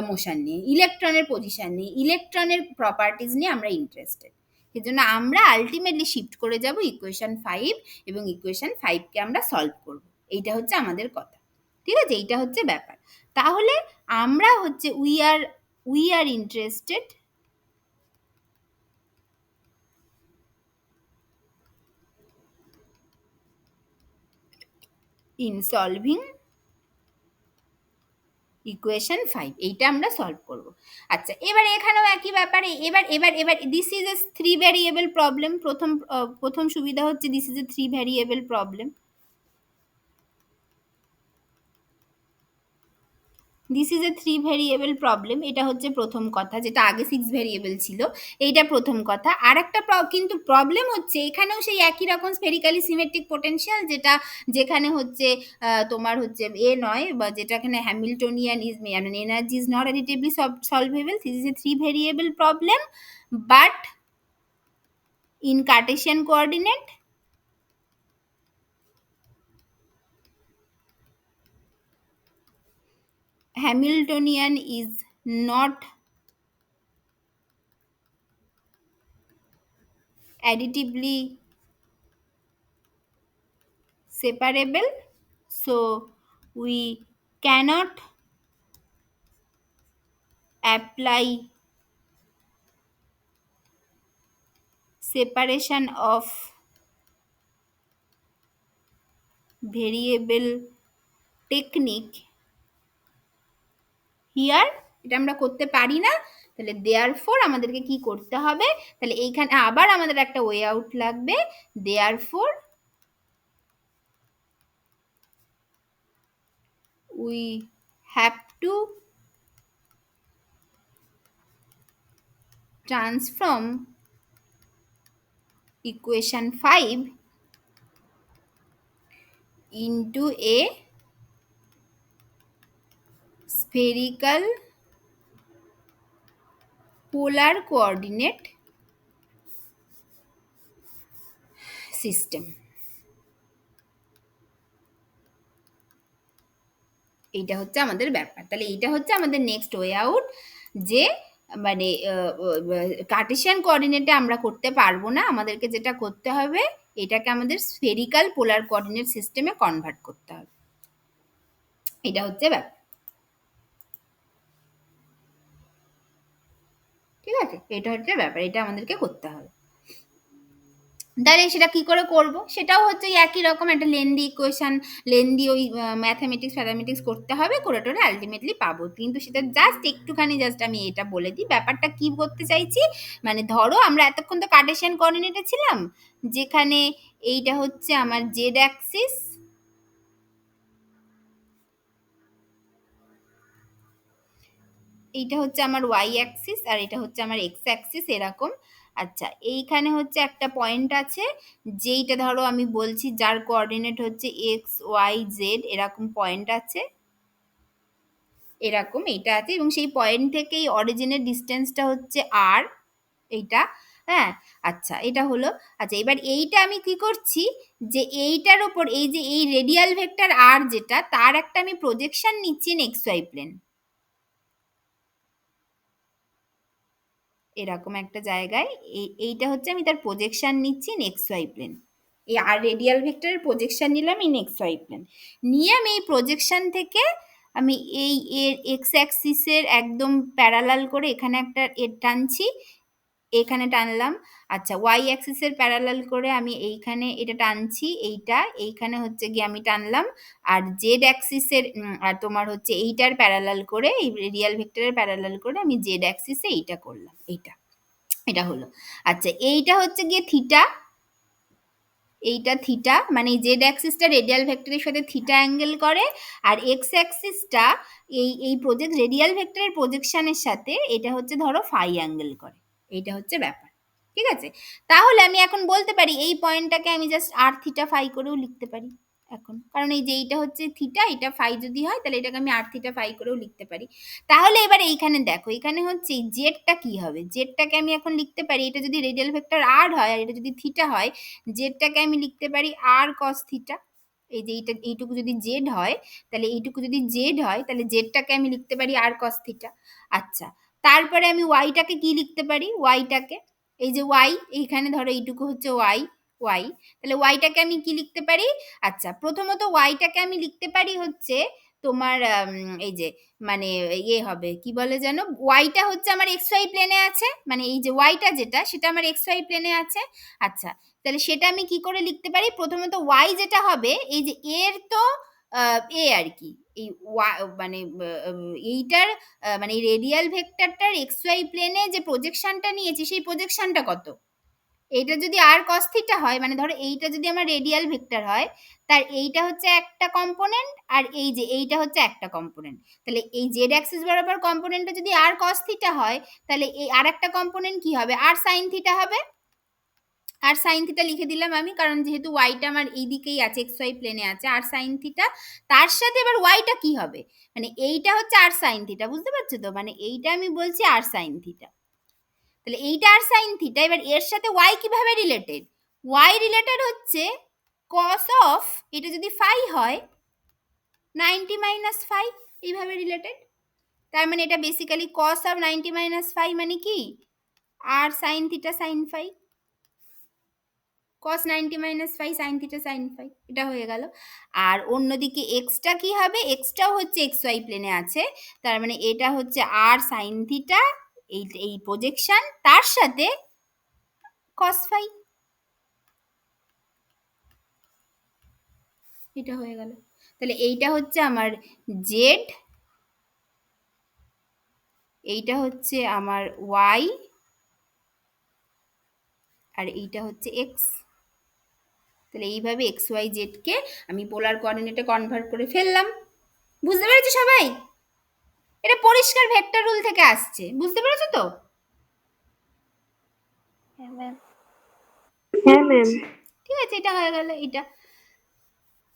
মোশন নিয়ে, ইলেকট্রনের পজিশন নিয়ে, ইলেকট্রনের প্রপার্টিজ নিয়ে আমরা ইন্টারেস্টেড। সেজন্য আমরা আলটিমেটলি শিফট করে যাব ইকুয়েশন 5, এবং ইকুয়েশন 5কে আমরা সলভ করব। এইটা হচ্ছে আমাদের কথা, ঠিক আছে? এইটা হচ্ছে ব্যাপার। তাহলে আমরা হচ্ছে we are interested in solving equation 5, এইটা আমরা সলভ করব। আচ্ছা, এবার এখানেও একই ব্যাপারে, এবার এবার এবার this is a 3 variable problem. প্রথম সুবিধা হচ্ছে this is a 3 variable problem. This is a 3 variable problem, এটা হচ্ছে প্রথম কথা, যেটা আগে 6 ভ্যারিয়েবল ছিল, এইটা প্রথম কথা। আর একটা কিন্তু প্রবলেম হচ্ছে এখানেও সেই একই রকম স্ফেরিক্যালি সিমেট্রিক পোটেনশিয়াল, যেখানে হচ্ছে তোমার হচ্ছে নয়, বা যেটা এখানে হ্যামিল্টনিয়ান ইজ মানে energy is not additively solvable. This is a 3 variable problem, but in Cartesian coordinate Hamiltonian is not additively separable, so we cannot apply separation of variable technique here, এটা আমরা করতে পারি না। তাহলে দেয়ারফোর আমাদেরকে কি করতে হবে, তাহলে এইখানে আবার আমাদের একটা ওয়ে আউট লাগবে। Therefore we have to transform equation 5 into a spherical polar coordinate system. এইটা হচ্ছে আমাদের ব্যাপার। তাহলে এইটা হচ্ছে আমাদের নেক্সট ওয়ে আউট, যে মানে কার্টেসিয়ান কোঅর্ডিনেটে আমরা করতে পারবো না, আমাদেরকে যেটা করতে হবে এটাকে আমাদের স্ফেরিক্যাল পোলার কোঅর্ডিনেট সিস্টেমে কনভার্ট করতে হবে। এটা হচ্ছে ব্যাপার, ঠিক আছে? এটা হচ্ছে ব্যাপার, এটা আমাদেরকে করতে হবে। তাহলে সেটা কি করে করব, সেটাও হচ্ছে একই রকম একটা লেন্দি ইকুয়েশন, লেন্দি ওই ম্যাথামেটিক্স করতে হবে, করে টোরে আলটিমেটলি পাবো। কিন্তু সেটা জাস্ট আমি এটা বলে দিই ব্যাপারটা কি করতে চাইছি। মানে ধরো আমরা এতক্ষণ তো কার্টেসিয়ান কোঅর্ডিনেটে ছিলাম, যেখানে এইটা হচ্ছে আমার জেড অ্যাক্সিস, এইটা হচ্ছে আমার ওয়াই অ্যাক্সিস, আর এটা হচ্ছে আমার এক্স অ্যাক্সিস, এরকম। আচ্ছা, এইখানে হচ্ছে একটা পয়েন্ট আছে, যেইটা ধরো আমি বলছি যার কোঅর্ডিনেট হচ্ছে এক্স ওয়াই জেড, এরকম পয়েন্ট আছে, এরকম এইটা আছে, এবং সেই পয়েন্ট থেকে এই অরিজিনের ডিস্টেন্সটা হচ্ছে আর, এইটা। হ্যাঁ, আচ্ছা, এটা হলো। আচ্ছা, এবার এইটা আমি কি করছি, যে এইটার ওপর এই যে এই রেডিয়াল ভেক্টর আর, যেটা তার একটা আমি প্রজেকশন নিচ্ছি ইন এক্স ওয়াই প্লেন, এরকম একটা জায়গায়। এইটা হচ্ছে আমি তার প্রজেকশন নিচ্ছি ইন এক্স ওয়াই প্লেন, এই আর রেডিয়াল ভেক্টরের প্রজেকশন নিলাম ইন এক্স ওয়াই প্লেন, নিয়ে আমি এই প্রজেকশন থেকে আমি এই এর এক্স অ্যাক্সিসের একদম প্যারালাল করে এখানে একটা এর টানছি, এখানে টানলাম। আচ্ছা, ওয়াই অ্যাক্সিসের প্যারালাল করে আমি এইখানে এটা টানছি, এইখানে হচ্ছে গিয়ে আমি টানলাম। আর জেড অ্যাক্সিসের আর তোমার হচ্ছে এইটার প্যারালাল করে, এই রেডিয়াল ভেক্টরের প্যারালাল করে আমি জেড অ্যাক্সিসে এইটা করলাম, এটা হলো। আচ্ছা, এইটা হচ্ছে গিয়ে থিটা, এইটা থিটা, মানে জেড অ্যাক্সিসটা রেডিয়াল ভেক্টরের সাথে থিটা অ্যাঙ্গেল করে, আর এক্স অ্যাক্সিসটা এই প্রজেক্ট রেডিয়াল ভেক্টরের প্রজেকশনের সাথে এটা হচ্ছে ধরো ফাই অ্যাঙ্গেল করে। এইটা হচ্ছে ব্যাপার, ঠিক আছে? তাহলে আমি এখন বলতে পারি এই পয়েন্টটাকে আমি জাস্ট আর থিটা ফাই করেও লিখতে পারি এখন, কারণ এই যে এইটা হচ্ছে থিটা, এটা ফাই যদি হয় তাহলে এটাকে আমি আর থিটা ফাই করেও লিখতে পারি। তাহলে এবার এইখানে দেখো, এখানে হচ্ছে জেডটা কি হবে, জেডটাকে আমি এখন লিখতে পারি, এটা যদি রেডিয়াল ভেক্টর আর হয় আর এটা যদি থিটা হয়, জেডটাকে আমি লিখতে পারি আর কস থিটা। এই যে এইটা, এইটুকু যদি জেড হয় তাহলে এইটুকু যদি জেড হয় তাহলে জেডটাকে আমি লিখতে পারি আর কস থিটা। আচ্ছা, তারপরে আমি ওয়াইটাকে কি লিখতে পারি, ওয়াইটাকে, এই যে ওয়াই, এইখানে ধরো এইটুকু হচ্ছে ওয়াই, ওয়াই, তাহলে ওয়াইটাকে আমি কি লিখতে পারি? আচ্ছা, প্রথমত ওয়াইটাকে আমি লিখতে পারি হচ্ছে তোমার এই যে মানে ইয়ে হবে, কি বলে যেন, ওয়াইটা হচ্ছে আমার এক্স ওয়াই প্লেনে আছে, মানে এই যে ওয়াইটা যেটা সেটা আমার এক্স ওয়াই প্লেনে আছে। আচ্ছা, তাহলে সেটা আমি কি করে লিখতে পারি? প্রথমত ওয়াই যেটা হবে, এই যে এর তো এ আর কি, এই মানে এইটার মানে রেডিয়াল ভেক্টরটার এক্স ওয়াই প্লেনে যে প্রজেকশনটা নিয়েছি সেই প্রজেকশনটা কত, এইটা যদি আর কস থিটা হয়, মানে ধরো এইটা যদি আমার রেডিয়াল ভেক্টর হয়, তার এইটা হচ্ছে একটা কম্পোনেন্ট আর এই যে এইটা হচ্ছে একটা কম্পোনেন্ট, তাহলে এই জেড অ্যাক্সিস বরাবর কম্পোনেন্টটা যদি আর কস থিটা হয়, তাহলে এই আর একটা কম্পোনেন্ট কি হবে, আর সাইন থিটা হবে। আর সাইন থিটা লিখে দিলাম আমি, কারণ যেহেতু ওয়াইটা আমার এই দিকেই আছে, এক্স ওয়াই প্লেনে আছে, আর সাইন থিটা, তার সাথে এবার ওয়াইটা কি হবে, মানে এইটা হচ্ছে আর সাইন থিটা, বুঝতে পারছো তো, মানে এইটা আমি বলছি আর সাইন থিটা, তাহলে এইটা আর সাইন থিটা, এবার এর সাথে ওয়াই কিভাবে রিলেটেড, ওয়াই রিলেটেড হচ্ছে কস অফ, এটা যদি ফাই হয় 90 মাইনাস ফাই, এইভাবে রিলেটেড, তার মানে এটা basically cos of 90 minus phi মানে কি, আর sine theta sine phi, cos 90 minus phi sine theta sine phi, এটা হয়ে গেল। আর অন্যদিকে এক্সটা কি হবে, এক্সটাও হচ্ছে এক্স ওয়াই প্লেনে আছে, তার মানে এটা হচ্ছে আর সাইন থিটা, এই প্রজেকশন, তার সাথে cos ফাই, এটা হয়ে গেল। তাহলে এইটা হচ্ছে আমার জেড, এইটা হচ্ছে আমার ওয়াই, আর এইটা হচ্ছে এক্স। তাহলে এইভাবে এক্স ওয়াই জেডকে আমি পোলার কোঅর্ডিনেটে কনভার্ট করে ফেললাম। বুঝতে পেরেছো সবাই? এটা পরিষ্কার ভেক্টর রুল থেকে আসছে, বুঝতে পেরেছো তো? হ্যাঁ ম্যাম। হ্যাঁ ম্যাম। ঠিক আছে, এটা হয়ে গেল এটা।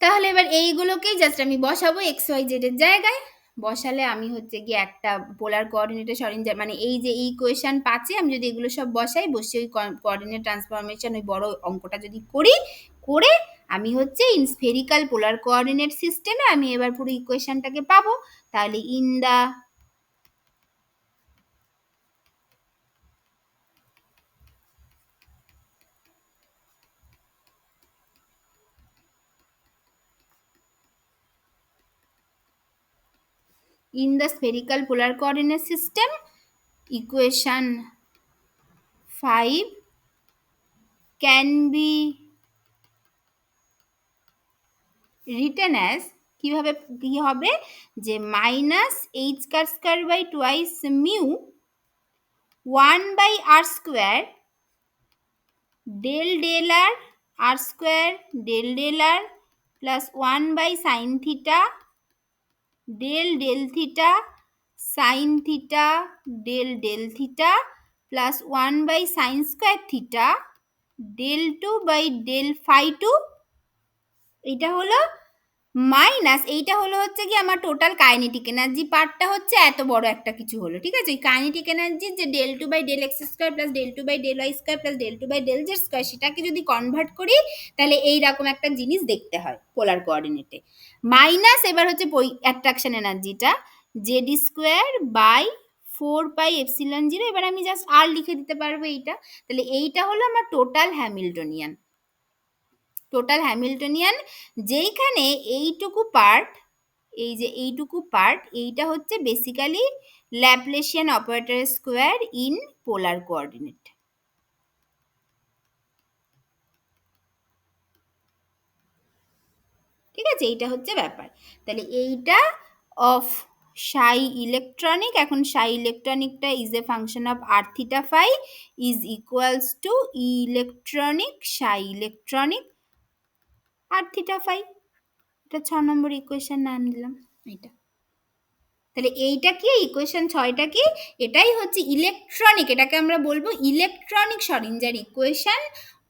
তাহলে এবার এইগুলোকেই জাস্ট আমি বসাবো এক্স ওয়াই জেড এর জায়গায়, বসালে আমি হচ্ছে গিয়ে একটা পোলার কোঅর্ডিনেটের সরঞ্জাম, মানে এই যে এই ইকুয়েশন 5 আমি যদি এগুলো সব বসাই, বসে ওই কোঅর্ডিনেট ট্রান্সফরমেশন ওই বড় অঙ্কটা যদি করি, করে আমি হচ্ছে ইন স্ফেরিক্যাল পোলার কোঅর্ডিনেট সিস্টেমে আমি এবার পুরো ইকুয়েশনটাকে পাবো। তাহলে in the spherical polar coordinate system, equation 5 can be written as, কিভাবে কি হবে, যে minus H square square by twice mu 1 by R square del del R, R square del del R plus 1 by sine theta del del theta sine theta del del theta plus 1 by sine square theta del 2 by del phi 2, এটা হলো minus, এইটা হলো হচ্ছে কি আমার total kinetic energy পার্টটা হচ্ছে এত বড় একটা কিছু হলো, ঠিক আছে? ওই কাইনেটিক এনার্জি যে del 2 by del X square plus del 2 by del Y square plus del 2 by del Z square, সেটাকে যদি কনভার্ট করি তাহলে এইরকম একটা জিনিস দেখতে হয় পোলার কোঅর্ডিনেটে। মাইনাস এবার হচ্ছে অ্যাট্রাকশন এনার্জিটা Z square by 4 pi epsilon 0, এবার আমি জাস্ট আর লিখে দিতে পারবো এইটা। তাহলে এইটা হলো আমার টোটাল হ্যামিল্টনিয়ান, টোটাল হ্যামিল্টনিয়ান, যেইখানে এইটুকু পার্ট, এই যে এইটুকু পার্ট, এইটা হচ্ছে basically Laplacian operator square in polar coordinate. ঠিক আছে, এইটা হচ্ছে ব্যাপার। তাহলে এইটা অফ সাই ইলেকট্রনিক, এখন সাই ইলেকট্রনিকটা is a function of R theta phi is equals to electronic psi electronic R theta phi. এটা 6 নম্বর ইকুয়েশন নাম দিলাম এটা। তাহলে এইটা কি ইকুয়েশন 6টা কি? এটাই হচ্ছে ইলেকট্রনিক, এটাকে আমরা বলবো electronic Schrodinger equation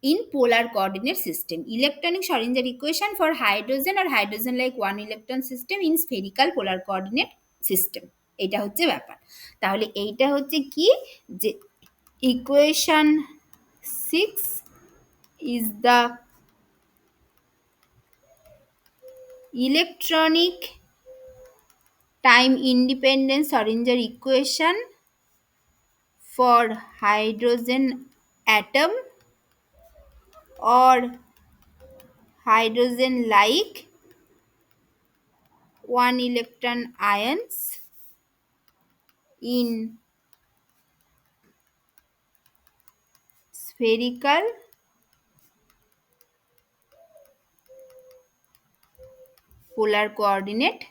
in polar coordinate system. Electronic Schrödinger equation for hydrogen or hydrogen like one electron system in spherical polar coordinate system. এটা হচ্ছে ব্যাপার। তাহলে এইটা হচ্ছে কি যে equation 6 is the electronic time independent Schrödinger equation for hydrogen atom or hydrogen like one electron ions in spherical polar coordinate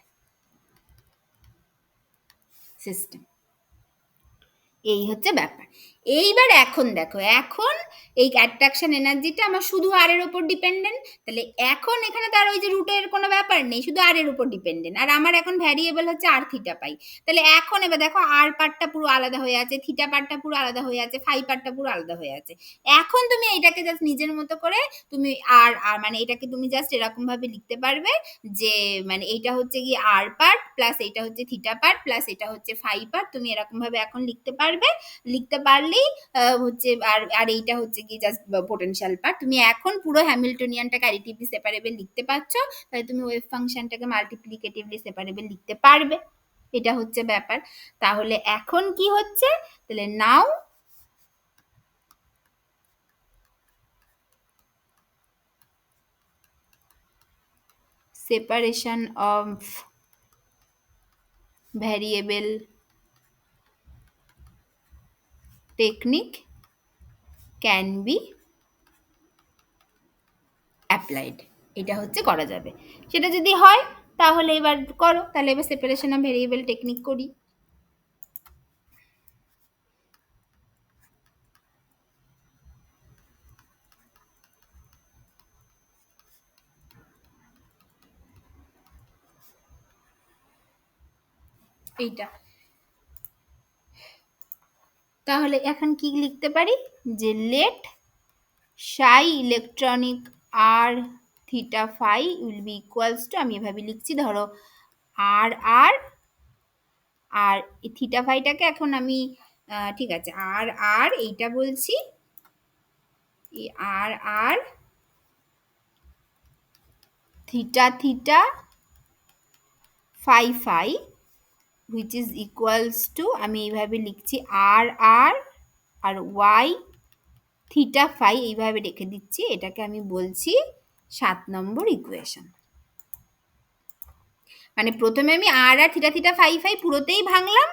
system. এই হচ্ছে ব্যাপার। এইবার এখন দেখো, এখন এই অ্যাট্রাকশন এনার্জিটা আমার শুধু আর এর উপর ডিপেন্ডেন্ট। তাহলে এখন এখানে তো আর ওই যে রুটের কোনো ব্যাপার নেই, শুধু আর এর উপর ডিপেন্ডেন্ট। আর আমার এখন ভ্যারিয়েবল হচ্ছে আর থিটা পাই। তাহলে এখন এবার দেখো আর পার্টটা পুরো আলাদা হয়ে আছে, থিটা পার্টটা পুরো আলাদা হয়ে আছে, ফাই পার্টটা পুরো আলাদা হয়ে আছে। এখন তুমি এইটাকে জাস্ট নিজের মতো করে তুমি আর আর মানে এটাকে তুমি জাস্ট এরকম ভাবে লিখতে পারবে যে মানে এইটা হচ্ছে কি আর পার্ট প্লাস এইটা হচ্ছে থিটা পার্ট প্লাস এটা হচ্ছে ফাই পার্ট। তুমি এরকম ভাবে এখন লিখতে পারবে। লিখতে পারলেই হচ্ছে আর আর এইটা হচ্ছে কি জাস্ট পোটেনশিয়াল পার্ট। তুমি এখন পুরো হ্যামিল্টনিয়ানটাকে অ্যাডিটিভলি সেপারেবল লিখতে পারছো, তাহলে তুমি ওয়েভ ফাংশনটাকে মাল্টিপ্লিকেটিভলি সেপারেবল লিখতে পারবে। এটা হচ্ছে ব্যাপার। তাহলে এখন কি হচ্ছে, তাহলে নাও separation of variable technique can be applied. এটা হচ্ছে করা যাবে। সেটা যদি হয় তাহলে এবার করো, তাহলে এবার সেপারেশন অফ ভেরিয়েবল টেকনিক করি। এইটা তাহলে এখন কি লিখতে পারি যে let psi electronic R theta phi will be equals to, আমি এভাবে লিখছি ধরো আর আর আর থিটা ফাইটাকে এখন আমি ঠিক আছে আর আর এইটা বলছি R R theta theta phi phi which is equals to, আমি এইভাবে লিখছি আর R R Y theta phi এইভাবে রেখে দিচ্ছি। এটাকে আমি বলছি 7 নম্বর ইকুয়েশন। মানে প্রথমে আমি আর R theta theta phi phi পুরোতেই ভাঙলাম,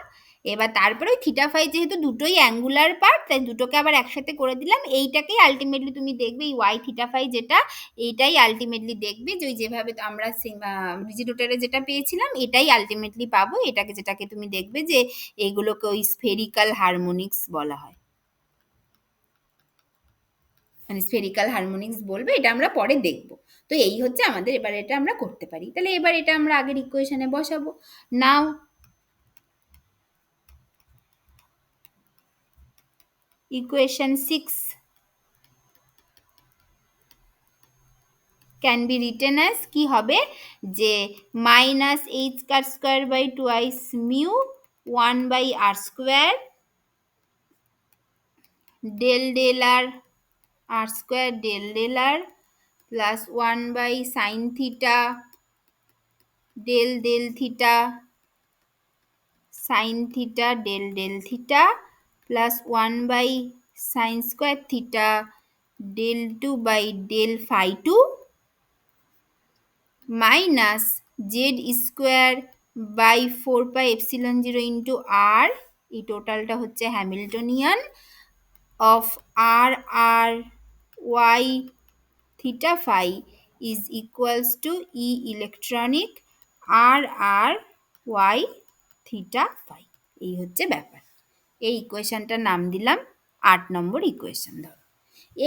এবার তারপরে ওই থিটা ফাই যেহেতু দুটোই অ্যাঙ্গুলার পার্ট তাই দুটোকে আবার একসাথে করে দিলাম। এইটাকেই আলটিমেটলি তুমি দেখবে এই ওয়াই থিটা ফাই যেটা, এইটাই আলটিমেটলি দেখবে যে ওই যেভাবে আমরা রিজিডোটারে যেটা পেয়েছিলাম এটাই আলটিমেটলি পাবো। এটাকে যেটাকে তুমি দেখবে যে এগুলোকে ওই স্ফেরিক্যাল হারমোনিক্স বলা হয়, মানে স্ফেরিক্যাল হারমোনিক্স বলবে, এটা আমরা পরে দেখব। তো এই হচ্ছে আমাদের, এবার এটা আমরা করতে পারি। তাহলে এবার এটা আমরা আগের ইকুয়েশনে বসাবো। Now equation 6 can be written as কি হবে যে মাইনাস এইচ কার square by twice mu 1 by R square del del R square del del R plus 1 by sine theta del del theta sine theta del del theta plus 1 by sine square theta del 2 by del phi 2 minus Z square by 4 pi epsilon 0 into R, এই টোটালটা হচ্ছে Hamiltonian of R R Y theta phi is equals to E electronic R R Y theta phi. এই হচ্ছে ব্যাপার। এই ইকুয়েশনটার নাম দিলাম 8 নম্বর equation. ধরো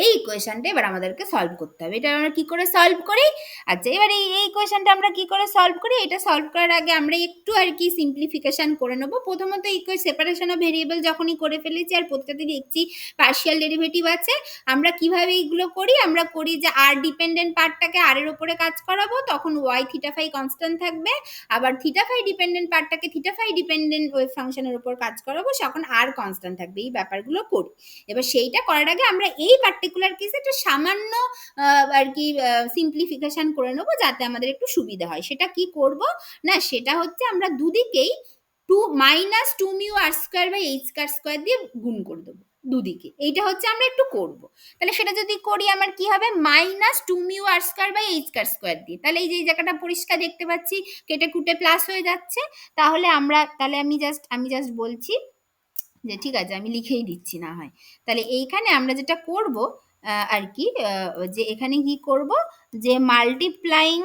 এই ইকুয়েশনটা এবার আমাদেরকে সলভ করতে হবে। এটা আমরা কি করে সলভ করি? আচ্ছা, এবার এই ইকুয়েশনটা আমরা কি করে সলভ করি? এটা সলভ করার আগে আমরা একটু আর কি সিম্পলিফিকেশন করে নেব। প্রথমত সেপারেশন অফ ভেরিয়েবল যখনই করে ফেলেছি আর প্রত্যেকটা দেখছি পার্শিয়াল ডেরিভেটিভ আছে, আমরা কিভাবে এইগুলো করি? আমরা করি যে আর ডিপেন্ডেন্ট পার্টটাকে আর এর উপরে কাজ করাবো, তখন ওয়াই থিটা ফাই কনস্ট্যান্ট থাকবে। আবার থিটা ফাই ডিপেন্ডেন্ট পার্টটাকে থিটা ফাই ডিপেন্ডেন্ট ওয়েভ ফাংশনের উপর কাজ করাবো, তখন আর কনস্ট্যান্ট থাকবে। এই ব্যাপারগুলো করি। এবার সেইটা করার আগে আমরা এই পার্টিকুলার কেসে একটা সামান্য আর কি সিম্পলিফিকেশন করে নেবো, যাতে আমাদের একটু সুবিধা হয়। সেটা কি করব না, সেটা হচ্ছে আমরা দুদিকেই minus two mu R square by H square দিয়ে গুণ করে দেবো দুদিকে। এইটা হচ্ছে আমরা একটু করব। তাহলে সেটা যদি করি আমার কি হবে, minus two mu R square by H square দিয়ে, তাহলে এই যে জায়গাটা পরিষ্কার দেখতে পাচ্ছি কেটে কুটে প্লাস হয়ে যাচ্ছে। তাহলে আমি জাস্ট বলছি যে ঠিক আছে, আমি লিখেই দিচ্ছি না হয়। তাহলে এইখানে আমরা যেটা করব আর কি, যে এখানে কি করব, যে মাল্টিপ্লাইং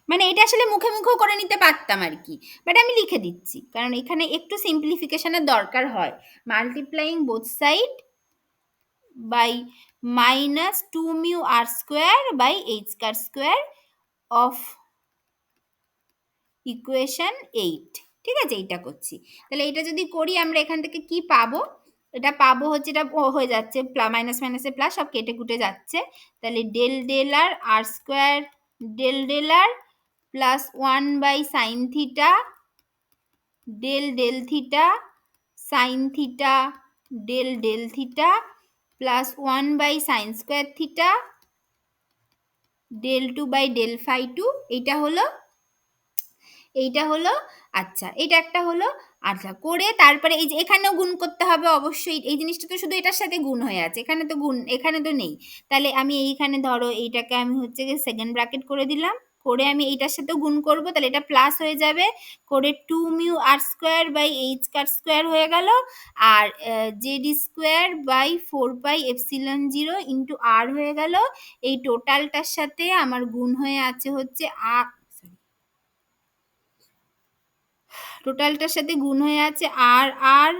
মানে এটা আসলে মুখে মুখেও করে নিতে পারতাম আর কি, বাট আমি লিখে দিচ্ছি কারণ এখানে একটু সিম্পলিফিকেশনের দরকার হয়। Multiplying both side by minus two mu R square by H square of equation 8। ঠিক আছে, এইটা করছি। তাহলে এটা যদি করি আমরা এখান থেকে কি পাবো, এটা পাবো হচ্ছে, এটা হয়ে যাচ্ছে মাইনাস মাইনাসে প্লাস, সব কেটে কুটে যাচ্ছে। তাহলে del del R R square del del R plus 1 by sine theta del del theta sine theta del del theta plus 1 by sine square theta del 2 by del phi 2। এইটা হলো আচ্ছা, এটা একটা হলো। আচ্ছা, করে তারপরে এই যে এখানেও গুণ করতে হবে অবশ্যই। এই জিনিসটা তো শুধু এটার সাথে গুণ হয়ে আছে, এখানে তো নেই। তাহলে আমি এইখানে ধরো এইটাকে আমি হচ্ছে সেকেন্ড ব্র্যাকেট করে দিলাম, করে আমি এইটার সাথেও গুণ করব, তাহলে এটা প্লাস হয়ে যাবে, করে two mu R square by H square হয়ে গেল, আর Z square by 4 pi epsilon 0 into R হয়ে গেল। এই টোটালটার সাথে আমার গুণ হয়ে আছে হচ্ছে টোটালটার সাথে গুণ হয়ে আছে আর আর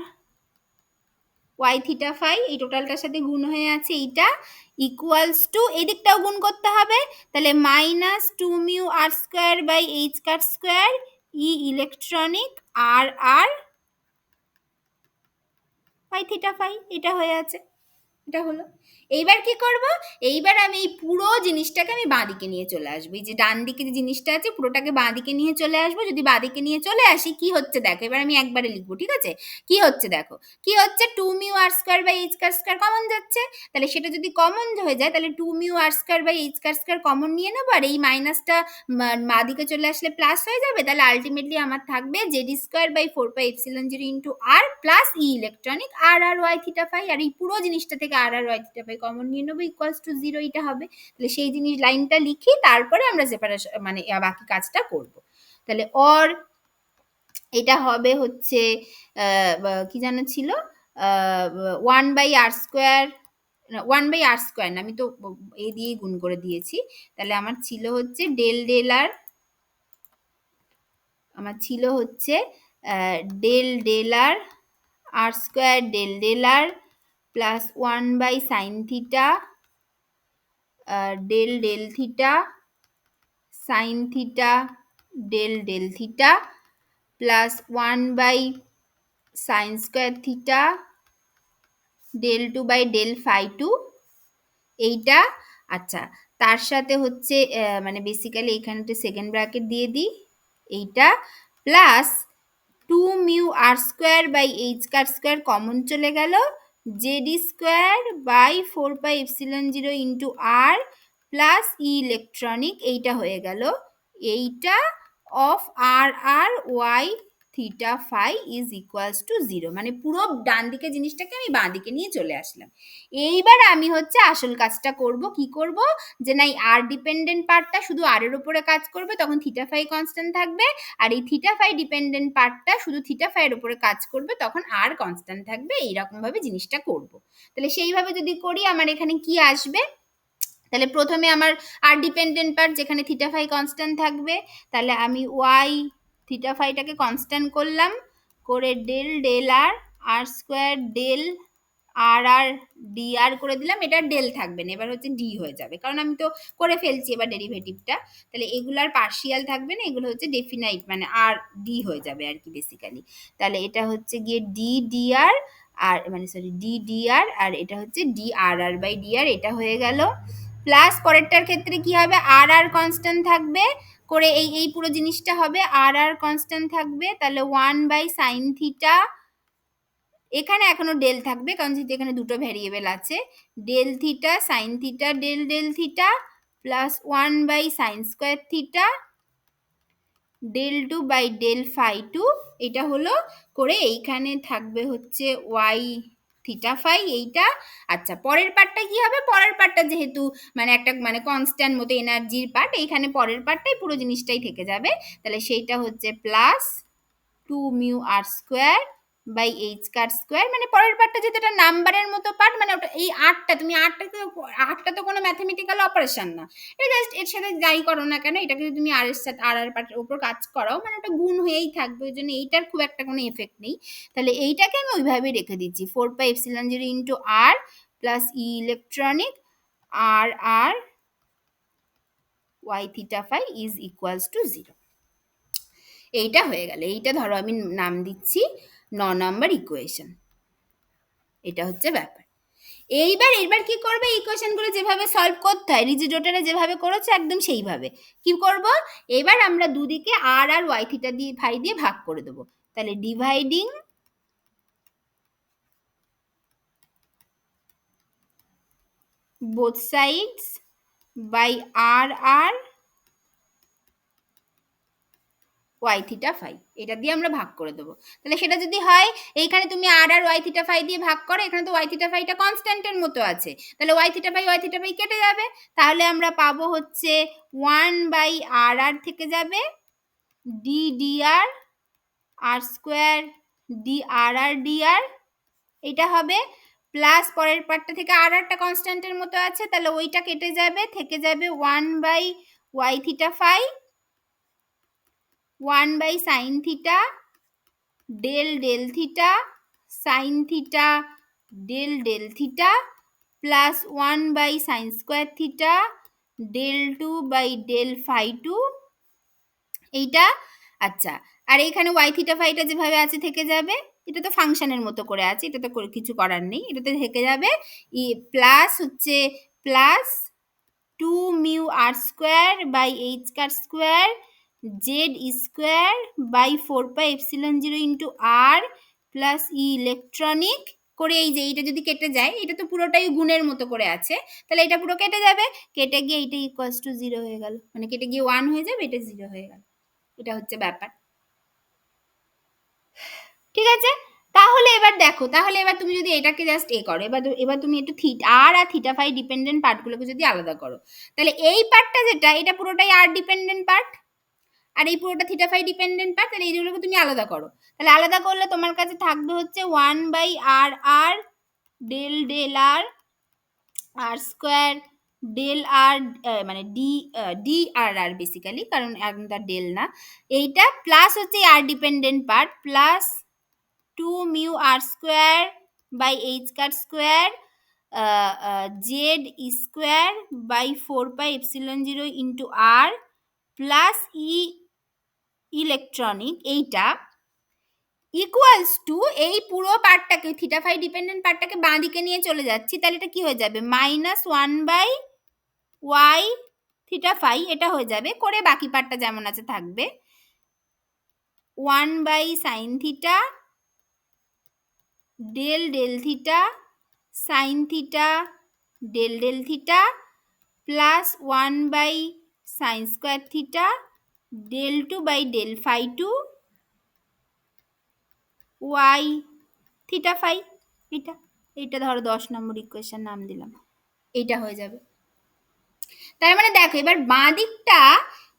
ওয়াই থিটা ফাই, এই টোটালটার সাথে গুণ হয়ে আছে এইটা, ইকুয়ালস টু এদিকটাও গুণ করতে হবে। তাহলে minus two mu R square by H square E electronic R R Y theta phi, এটা হয়ে আছে। এটা হলো। এইবার কি করব, এইবার আমি এই পুরো জিনিসটাকে আমি বাঁদিকে নিয়ে চলে আসবো। এই যে ডান দিকে যে জিনিসটা আছে পুরোটাকে বাঁদিকে নিয়ে চলে আসবো। যদি বাঁদিকে নিয়ে চলে আসি কি হচ্ছে দেখো, এবার আমি একবারে লিখবো, ঠিক আছে? কি হচ্ছে দেখো, কি হচ্ছে, two mu R square by H square common যাচ্ছে। তাহলে সেটা যদি কমন হয়ে যায়, তাহলে two mu R square by H square common নিয়ে নেবো, আর এই মাইনাসটা বাঁদিকে চলে আসলে প্লাস হয়ে যাবে। তাহলে আলটিমেটলি আমার থাকবে Z square by 4 pi epsilon 0 into R plus E electronic R R Y theta phi, আর এই পুরো জিনিসটা থেকে R R Y theta phi common নিয়ে নেবো, ইকুয়ালস টু 0 এটা হবে। তাহলে সেই জিনিস লাইনটা লিখি, তারপরে আমরা সেপারেশন মানে বাকি কাজটা করব। তাহলে অর এটা হবে হচ্ছে কি যেন ছিল, 1 by R square, 1 by R square না, আমি তো এ দিয়েই গুণ করে দিয়েছি। তাহলে আমার ছিল হচ্ছে ডেল ডেল আর, আমার ছিল হচ্ছে del del R R square del del R plus 1 by sine theta del del theta sine theta del del theta plus 1 by sine square theta del 2 by del phi 2 এইটা। আচ্ছা, তার সাথে হচ্ছে মানে basically এখানে সেকেন্ড ব্র্যাকেট দিয়ে দিই এইটা, plus two mu R square by H square common চলে গেল, Z square by 4 pi epsilon 0 into R plus E electronic, এইটা হয়ে গেল এইটা of R R Y theta phi is equals to 0। মানে পুরো ডান দিকে জিনিসটাকে আমি বাঁ দিকে নিয়ে চলে আসলাম। এইবার আমি হচ্ছে আসল কাজটা করব। কি করব, যে না, আর ডিপেন্ডেন্ট পার্টটা শুধু আর এর উপরে কাজ করবে, তখন থিটা ফাই কনস্ট্যান্ট থাকবে, আর এই থিটা ফাই ডিপেন্ডেন্ট পার্টটা শুধু থিটা ফাই এর উপরে কাজ করবে, তখন আর কনস্ট্যান্ট থাকবে। এইরকম ভাবে জিনিসটা করব। তাহলে সেইভাবে যদি করি আমার এখানে কি আসবে, তাহলে প্রথমে আমার আর ডিপেন্ডেন্ট পার্ট যেখানে থিটা ফাই কনস্ট্যান্ট থাকবে, তাহলে আমি ওয়াই থিটা ফাইটাকে কনস্ট্যান্ট করলাম, করে del del R R square del R আর ডি আর করে দিলাম, এটা ডেল থাকবে না, এবার হচ্ছে ডি হয়ে যাবে, কারণ আমি তো করে ফেলছি এবার ডেরিভেটিভটা। তাহলে এগুলার পার্শিয়াল থাকবে না, এগুলো হচ্ছে ডেফিনাইট মানে আর ডি হয়ে যাবে আর কি বেসিক্যালি। তাহলে এটা হচ্ছে গিয়ে ডি ডি আর, আর মানে সরি ডি ডি আর এটা হচ্ছে D R R by D R, এটা হয়ে গেল। প্লাস পরেরটার ক্ষেত্রে কি হবে, আর আর কনস্ট্যান্ট থাকবে, করে এই এই পুরো জিনিসটা হবে আর আর কনস্ট্যান্ট থাকবে, তাহলে 1/sin থিটা, এখানে এখনো ডেল থাকবে কারণ যেহেতু এখানে দুটো ভ্যারিয়েবল আছে, del theta sine theta del del theta plus 1/sin square theta del 2/del phi 2, এটা হলো করে এইখানে থাকবে হচ্ছে y থিটা ফাই এইটা। আচ্ছা পরের পার্টটা কি হবে, পরের পার্টটা যেহেতু মানে একটা মানে কনস্ট্যান্ট মতো এনার্জির পার্ট, এইখানে পরের পার্টটাই পুরো জিনিসটাই থেকে যাবে, তাহলে সেইটা হচ্ছে plus 2 mu R square by H কার স্কোয়ার, মানে পরের পার্টটা যেহেতু এটা নাম্বারের মতো পার্ট, মানে ওটা এই আটটা তুমি আটটা তো কোনো ম্যাথমেটিক্যাল অপারেশন না, এটা জাস্ট এর সাথে যাই করো না কেন এটাকে যদি তুমি আর এর সাথে আর আর পার্টের উপর কাজ করাও মানে ওটা গুণ হয়েই থাকবে, ওই জন্য এইটার খুব একটা কোনো এফেক্ট নেই। তাহলে এইটাকে আমি ওইভাবেই রেখে দিচ্ছি 4πε0 into R plus E electronic R R Y theta phi is equals to 0। এইটা হয়ে গেল, এইটা ধরো আমি নাম দিচ্ছি 9 নম্বর ইকুয়েশন, এটা হচ্ছে ব্যাপার। এইবার কি করবে, ইকুয়েশনগুলো যেভাবে সলভ করতে হয় রিজিডোটারে যেভাবে করেছে একদম সেইভাবে কি করব, এবার আমরা দুদিকে আর আর ওয়াই থিটা দিয়ে ফাই দিয়ে ভাগ করে দেবো, তাহলে dividing both sides by R R Y theta phi, এটা দিয়ে আমরা ভাগ করে দেবো। তাহলে সেটা যদি হয় এইখানে তুমি আর আর ওয়াই থিটা ফাই দিয়ে ভাগ করো, এখানে তো ওয়াই থিটা ফাইটা কনস্ট্যান্টের মতো আছে, তাহলে ওয়াই থিটা ফাই কেটে যাবে, তাহলে আমরা পাবো হচ্ছে 1/আর থেকে যাবে D D R R square D R আর ডি আর, এটা হবে প্লাস পরের পার্টটা থেকে আর আরটা কনস্ট্যান্টের মতো আছে, তাহলে ওইটা কেটে যাবে, থেকে যাবে 1/ওয়াই theta phi 1/sin theta del del theta sine theta del del theta plus 1/sin square theta del 2/del phi 2, এইটা। আচ্ছা আর এইখানে ওয়াই থিটা ফাইটা যেভাবে আছে থেকে যাবে, এটা তো ফাংশনের মতো করে আছে, এটা তো কিছু করার নেই, এটাতে থেকে যাবে প্লাস হচ্ছে plus 2 mu R square by H কার square Z square by 4πε0 into R plus E electronic করে, এই যে এইটা যদি কেটে যায় এটা তো পুরোটাই গুণের মতো করে আছে, তাহলে এটা পুরো কেটে যাবে, কেটে গিয়ে এইটা ইকুয়ালস টু 0 হয়ে গেল, মানে কেটে গিয়ে 1 হয়ে যাবে, এটা 0 হয়ে গেল, এটা হচ্ছে ব্যাপার। ঠিক আছে, তাহলে এবার দেখো, তাহলে এবার তুমি যদি এটাকে জাস্ট করো, এবার তুমি একটু থিটা আর থিটা ফাই ডিপেন্ডেন্ট পার্টগুলোকে যদি আলাদা করো, তাহলে এই পার্টটা যেটা এটা পুরোটাই আর ডিপেন্ডেন্ট পার্ট, আর এই পুরোটা থিটা ফাই ডিপেন্ডেন্ট পার্ট, তাহলে এইগুলোকে তুমি আলাদা করো, তাহলে আলাদা করলে তোমার কাছে থাকবে হচ্ছে 1/আর আর del del R R square del আর মানে ডি আর আর বেসিক্যালি, কারণ এখন তার ডেল না, এইটা প্লাস হচ্ছে R dependent part plus 2 mu R square by H কার square Z square by 4πε0 into R plus E electronic, এইটা ইকুয়ালস টু এই পুরো পার্টটাকে থিটা ফাই ডিপেন্ডেন্ট পার্টটাকে বাঁ দিকে নিয়ে চলে যাচ্ছি, তাহলে এটা কি হয়ে যাবে -1/ওয়াই থিটা ফাই, এটা হয়ে যাবে, করে বাকি পার্টটা যেমন আছে থাকবে 1/sin theta del del theta sine theta del del theta plus 1/sin square theta del 2/del phi 2 Y theta phi, এটা ধরো 10 নম্বর ইকুয়েশন নাম দিলাম, এইটা হয়ে যাবে। তার মানে দেখো এবার বাঁ দিকটা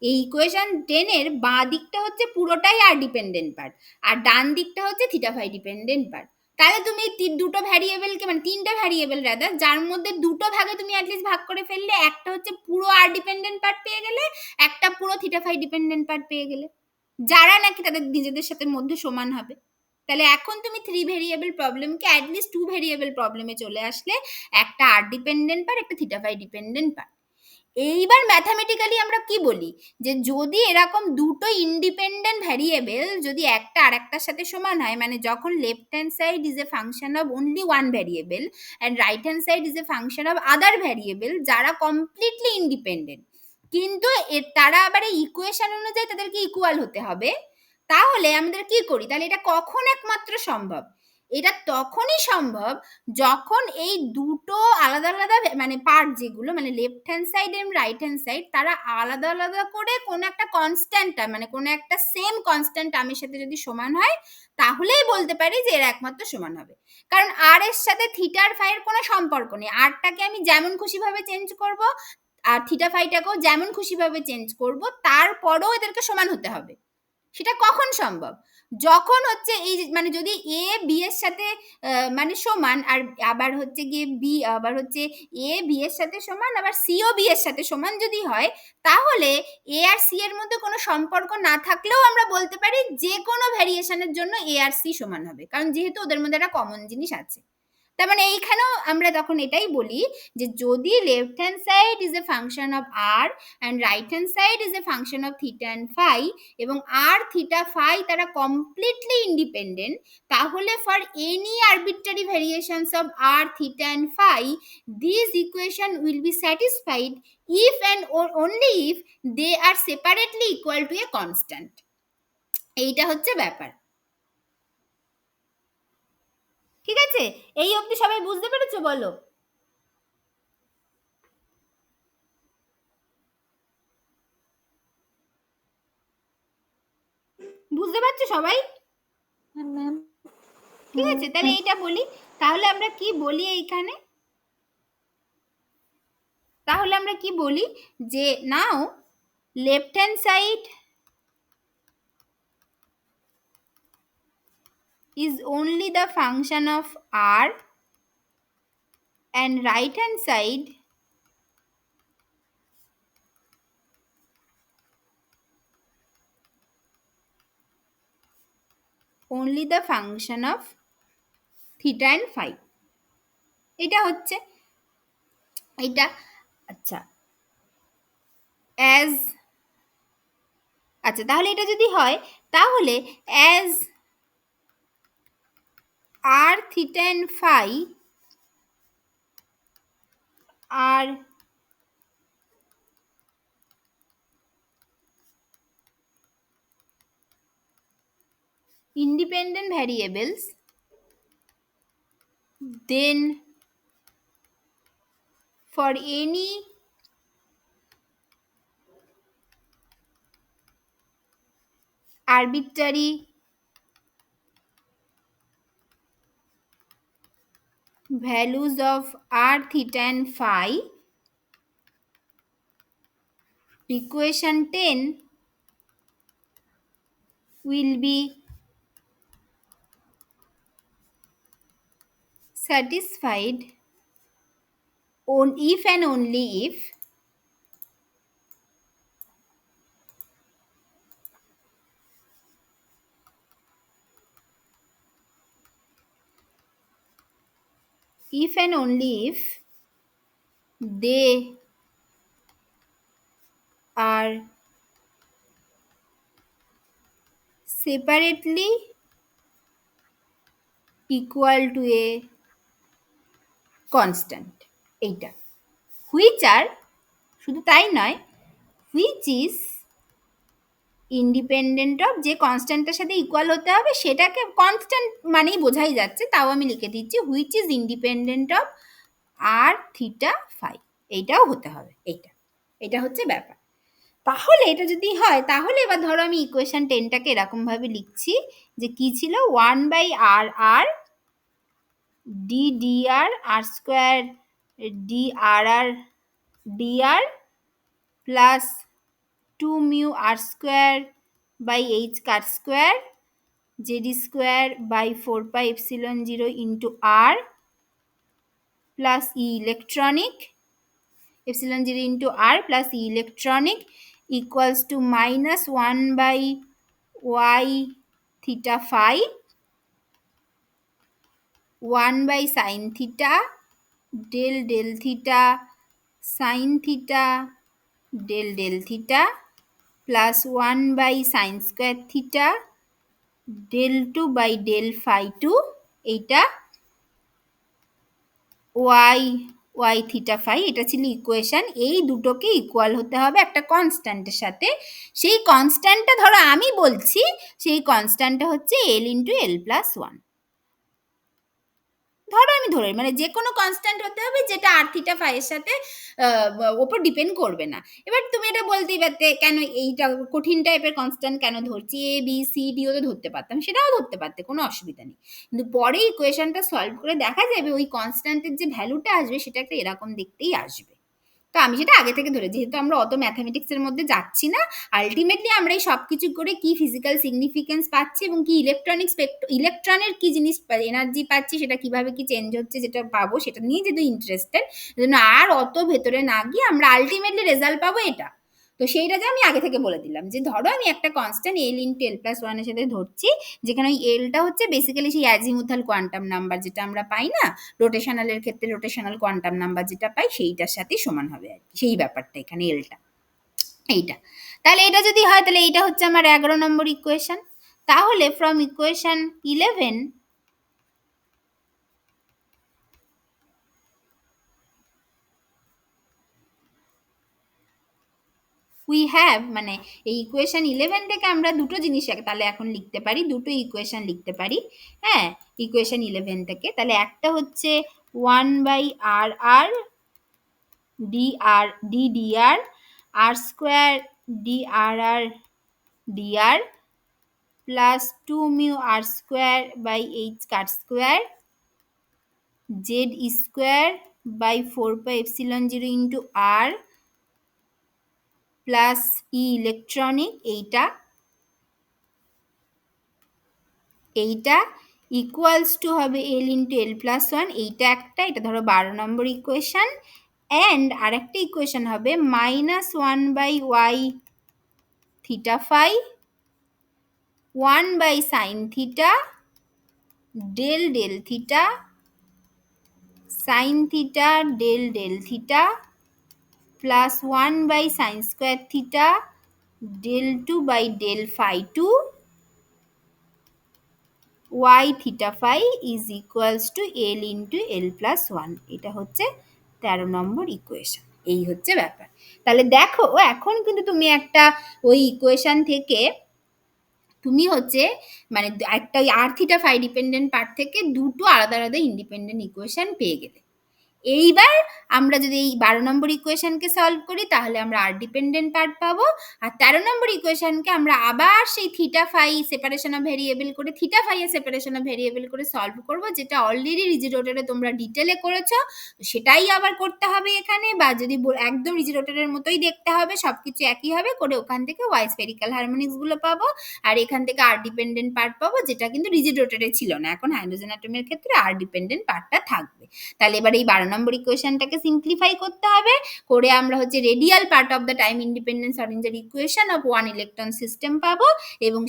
এই ইকুয়েশন 10 এর বাঁ দিকটা হচ্ছে পুরোটাই আর ডিপেন্ডেন্ট পার্ট, আর ডান দিকটা হচ্ছে থিটা ফাই ডিপেন্ডেন্ট পার্ট, তাহলে তুমি দুটো ভ্যারিয়েবলকে মানে তিনটা ভ্যারিয়েবল রাদার, যার মধ্যে দুটো ভাগে তুমি অ্যাটলিস্ট ভাগ করে ফেললে, একটা হচ্ছে পুরো আর ডিপেন্ডেন্ট পার্ট পেয়ে গেলে, একটা পুরো থিটা ফাই ডিপেন্ডেন্ট পার্ট পেয়ে গেলে, যারা নাকি তাদের নিজেদের সাথে মধ্যে সমান হবে। তাহলে এখন তুমি 3 ভেরিয়েবল প্রবলেমকে অ্যাটলিস্ট 2 ভেরিয়েবল প্রবলেমে চলে আসলে, একটা আর ডিপেন্ডেন্ট পার, একটা থিটা ফাই ডিপেন্ডেন্ট পার। এইবার ম্যাথামেটিক্যালি আমরা কি বলি, যে যদি এরকম দুটো ইন্ডিপেন্ডেন্ট ভ্যারিয়েবল যদি একটা আরেকটার সাথে সমান হয়, মানে যখন left hand side is a function of only one variable and right hand side is a function of other variable যারা কমপ্লিটলি ইন্ডিপেন্ডেন্ট, কিন্তু তারা আবার এই ইকুয়েশন অনুযায়ী তাদেরকে ইকুয়াল হতে হবে, তাহলে আমাদের কি করি, তাহলে এটা কখন একমাত্র সম্ভব, এটা তখনই সম্ভব যখন এই দুটো আলাদা আলাদা মানে পার্ট যেগুলো, মানে লেফট হ্যান্ড সাইড এবং রাইট হ্যান্ড সাইড, তারা আলাদা আলাদা করে কোনো একটা কনস্ট্যান্ট, মানে কোনো একটা সেম কনস্ট্যান্ট টার্মের সাথে যদি সমান হয়, তাহলেই বলতে পারি যে এরা একমাত্র সমান হবে। কারণ আর এর সাথে থিটা আর ফাই এর কোনো সম্পর্ক নেই, আরটাকে আমি যেমন খুশি ভাবে চেঞ্জ করব, আর থিটা ফাইটাকেও যেমন খুশি ভাবে চেঞ্জ করব, তারপরেও এদেরকে সমান হতে হবে। সেটা কখন সম্ভব, যখন হচ্ছে এই মানে যদি এ বি এর সাথে মানে সমান, আর আবার হচ্ছে গিয়ে বি আবার হচ্ছে এ বি এর সাথে সমান, আবার সিও বি এর সাথে সমান যদি হয়, তাহলে এ আর সি এর মধ্যে কোনো সম্পর্ক না থাকলেও আমরা বলতে পারি যে কোনো ভ্যারিয়েশনের জন্য এ আর সি সমান হবে, কারণ যেহেতু ওদের মধ্যে একটা কমন জিনিস আছে। তার মানে এইখানেও আমরা তখন এটাই বলি যে যদি left hand side is a function of R and right hand side is a function of theta and phi, এবং আর থিটা ফাই তারা কমপ্লিটলি ইন্ডিপেন্ডেন্ট, তাহলে for any arbitrary variations of R theta and phi this equation will be satisfied if and only if they are separately equal to a constant. এইটা হচ্ছে ব্যাপার, ঠিক আছে? এই অবধি সবাই বুঝতে পেরেছো বলো? বুঝতে পারছো সবাই? হ্যাঁ ম্যাম। ঠিক আছে, তাহলে এইটা বলি, তাহলে আমরা কি বলি এইখানে, তাহলে আমরা কি বলি যে now left hand side is only the function of r and right hand side only the function of theta and phi। এটা হচ্ছে এটা, আচ্ছা as, আচ্ছা তাহলে এটা যদি হয়, তাহলে as r theta and phi are independent variables, then for any arbitrary values of r theta and phi, equation 10 will be satisfied on if and only if and only if they are separately equal to a constant। এইটা which are, শুধু তাই নয়, which is independent of, যে কনস্ট্যান্টের সাথে equal হতে হবে সেটাকে constant মানেই বোঝাই যাচ্ছে, তাও আমি লিখে দিচ্ছি which is independent of R theta phi, এইটাও হতে হবে। এইটা এটা হচ্ছে ব্যাপার। তাহলে এটা যদি হয়, তাহলে এবার ধরো আমি ইকুয়েশন 10টাকে এরকমভাবে লিখছি যে কি ছিল, 1/r D D R R square D R R dr plus 2 mu r square by h cut square z square by 4 pi epsilon 0 into r plus e electronic epsilon 0 into r plus e electronic equals to minus 1 by y theta phi 1/sin theta del theta sin theta del theta plus 1/sin square theta del 2/del phi 2 এইটা y theta phi, এটা ছিল equation. এই দুটোকে equal হতে হবে একটা কনস্ট্যান্টের সাথে। সেই কনস্ট্যান্টটা ধরো আমি বলছি, সেই কনস্ট্যান্টটা হচ্ছে l into l plus one. ধরো আমি ধরে মানে যে কোনো কনস্ট্যান্ট হতে হবে যেটা আর থিটা ফাই এর সাথে ওপর ডিপেন্ড করবে না। এবার তুমি এটা বলতেই পারতে কেন এইটা কঠিন টাইপের কনস্ট্যান্ট কেন ধরছি, এ বি সি ডিও তো ধরতে পারতাম, সেটাও ধরতে পারতে, কোনো অসুবিধা নেই। কিন্তু পরে ইকুয়েশনটা সলভ করে দেখা যাবে ওই কনস্ট্যান্টের যে ভ্যালুটা আসবে সেটা একটা এরকম দেখতেই আসবে। তো আমি সেটা আগে থেকে ধরে, যেহেতু আমরা অত ম্যাথামেটিক্সের মধ্যে যাচ্ছি না, আলটিমেটলি আমরা এই সব কিছু করে কি ফিজিক্যাল সিগনিফিকেন্স পাচ্ছি এবং কি ইলেকট্রনের কি জিনিস এনার্জি পাচ্ছি, সেটা কিভাবে কি চেঞ্জ হচ্ছে যেটা পাবো, সেটা নিয়ে যেহেতু ইন্টারেস্টেড, জন্য আর অত ভেতরে না গিয়ে আমরা আলটিমেটলি রেজাল্ট পাবো এটা। তো সেইটা যে আমি আগে থেকে বলে দিলাম যে ধরো আমি একটা কনস্ট্যান্ট এল ইন্টু এল প্লাস ওয়ানের সাথে ধরছি, যেখানে ওই এলটা হচ্ছে বেসিক্যালি সেই অ্যাজিমুথাল কোয়ান্টাম নাম্বার যেটা আমরা পাই না, রোটেশনালের ক্ষেত্রে রোটেশনাল কোয়ান্টাম নাম্বার যেটা পাই সেইটার সাথেই সমান হবে আর কি, সেই ব্যাপারটা এখানে এলটা এইটা। তাহলে এটা যদি হয় তাহলে এইটা হচ্ছে আমার 11 নম্বর ইকুয়েশন। তাহলে ফ্রম ইকুয়েশন 11 উই হ্যাভ, মানে এই ইকুয়েশন 11 থেকে আমরা দুটো জিনিস তাহলে এখন লিখতে পারি, দুটো ইকুয়েশন লিখতে পারি। হ্যাঁ, ইকুয়েশন 11 থেকে তাহলে একটা হচ্ছে 1/r dr r square drr dr plus 2 mu r square by h cut square z square by 4 pi epsilon 0 into r plus E electronic এইটা ইকুয়ালস টু হবে L into L plus one, এইটা একটা, এটা ধরো 12 number equation. And আরেকটা equation হবে -1/y theta phi 1/sin theta del theta sin theta del theta plus 1/sin square theta del 2/del phi 2 y theta phi is equals to l into l plus 1। এটা হচ্ছে 13 নম্বর equation. এই হচ্ছে ব্যাপার। তাহলে দেখো এখন কিন্তু তুমি একটা ওই ইকুয়েশন থেকে তুমি হচ্ছে মানে একটা আর থিটা ফাই ডিপেন্ডেন্ট পার্ট থেকে দুটো আলাদা আলাদা ইন্ডিপেন্ডেন্ট ইকুয়েশন পেয়ে গেলে। এইবার আমরা যদি এই 12 নম্বর ইকুয়েশনকে সলভ করি তাহলে আমরা আর ডিপেন্ডেন্ট পার্ট পাবো, আর 13 নম্বর ইকুয়েশনকে আমরা আবার সেই theta phi separation of variable করে থিটা ফাই এর সেপারেশন অফ ভেরিয়েবল করে সলভ করব, যেটা অলরেডি রিজিরোটারে তোমরা ডিটেলে করেছো, সেটাই আবার করতে হবে এখানে, বা যদি একদম রিজিরোটারের মতোই দেখতে হবে, সবকিছু একই হবে করে ওখান থেকে ওয়াই স্ফেরিক্যাল হারমোনিক্স গুলো পাবো, আর এখান থেকে আর ডিপেন্ডেন্ট পার্ট পাবো, যেটা কিন্তু রিজিরোটারে ছিল না, এখন হাইড্রোজেন অ্যাটমের ক্ষেত্রে আর ডিপেন্ডেন্ট পার্টটা থাকবে। তাহলে এবার এই 12 নম্বর ইকুয়েশনটাকে সিম্পলিফাই করতে হবে, করে আমরা হচ্ছে radial part of the time independence অরেঞ্জের equation of one electron system পাবো, এবং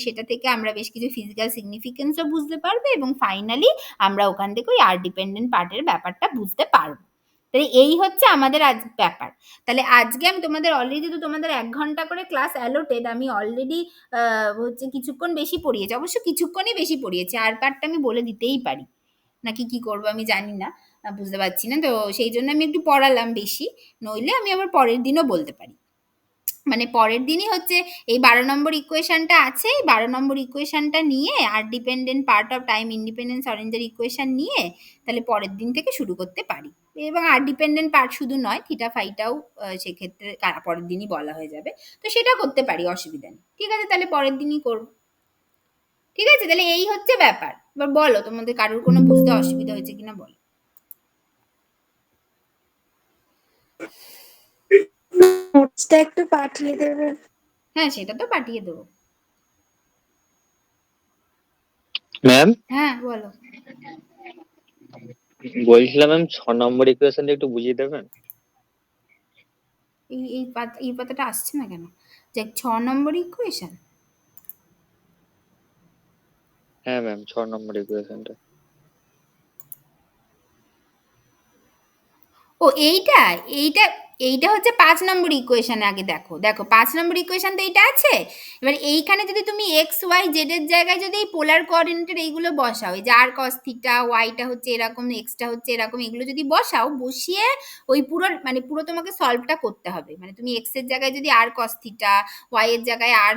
সেটা থেকে আমরা বেশ কিছু ফিজিক্যাল সিগনিফিকেন্সও বুঝতে পারবো, এবং ফাইনালি আমরা ওখান থেকে ওই আর ডিপেন্ডেন্ট পার্টের ব্যাপারটা বুঝতে পারবো। তাহলে এই হচ্ছে আমাদের আজ ব্যাপার। তাহলে আজকে আমি তোমাদের অলরেডি, যেহেতু তোমাদের 1 ঘন্টা করে ক্লাস অ্যালোটেড, আমি অলরেডি হচ্ছে কিছুক্ষণ বেশি পড়িয়েছি, অবশ্য কিছুক্ষণই বেশি পড়িয়েছি, আর পার্টটা আমি বলে দিতেই পারি, নাকি কি করবো আমি জানি না, বুঝতে পারছি না, তো সেই জন্য আমি একটু পড়ালাম বেশি, নইলে আমি আবার পরের দিনও বলতে পারি। মানে পরের দিনই হচ্ছে এই 12 নম্বর ইকুয়েশনটা আছে, এই 12 নম্বর ইকুয়েশনটা নিয়ে আর dependent part of time independence অরেঞ্জের ইকুয়েশন নিয়ে তাহলে পরের দিন থেকে শুরু করতে পারি, এবং আর ডিপেন্ডেন্ট পার্ট শুধু নয় থিটা ফাইটাও সেক্ষেত্রে পরের দিনই বলা হয়ে যাবে, তো সেটা করতে পারি, অসুবিধা নেই। ঠিক আছে, তাহলে পরের দিনই করবো। ঠিক আছে, তাহলে এই হচ্ছে ব্যাপার। এবার বলো তোমাদের কারোর কোনো বুঝতে অসুবিধা হয়েছে কিনা বলো। নোটসটা একটু পাঠিয়ে দেবে। হ্যাঁ, সেটা তো পাঠিয়ে দেবো। ম্যাম, হ্যাঁ বলো। বলছিলাম ম্যাম 6 নম্বর ইকুয়েশনটা একটু বুঝিয়ে দেবেন? এই পাতাটা আসছে না কেন? যে 6 নম্বর ইকুয়েশন। হ্যাঁ ম্যাম, 6 নম্বর ইকুয়েশনটা। ও এইটা এইটা এইটা হচ্ছে 5 নম্বর ইকুয়েশনে। আগে দেখো 5 নম্বর ইকুয়েশন তো এইটা আছে। এবার এইখানে যদি তুমি এক্স ওয়াই জেড এর জায়গায় যদি এই পোলার কোঅর্ডিনেটের এইগুলো বসাও, এই যে আর কস থিটা, ওয়াইটা হচ্ছে এরকম, এক্সটা হচ্ছে এরকম, এগুলো যদি বসাও, বসিয়ে ওই পুরো তোমাকে সলভটা করতে হবে। মানে তুমি এক্স এর জায়গায় যদি আর কস থিটা, ওয়াই এর জায়গায় R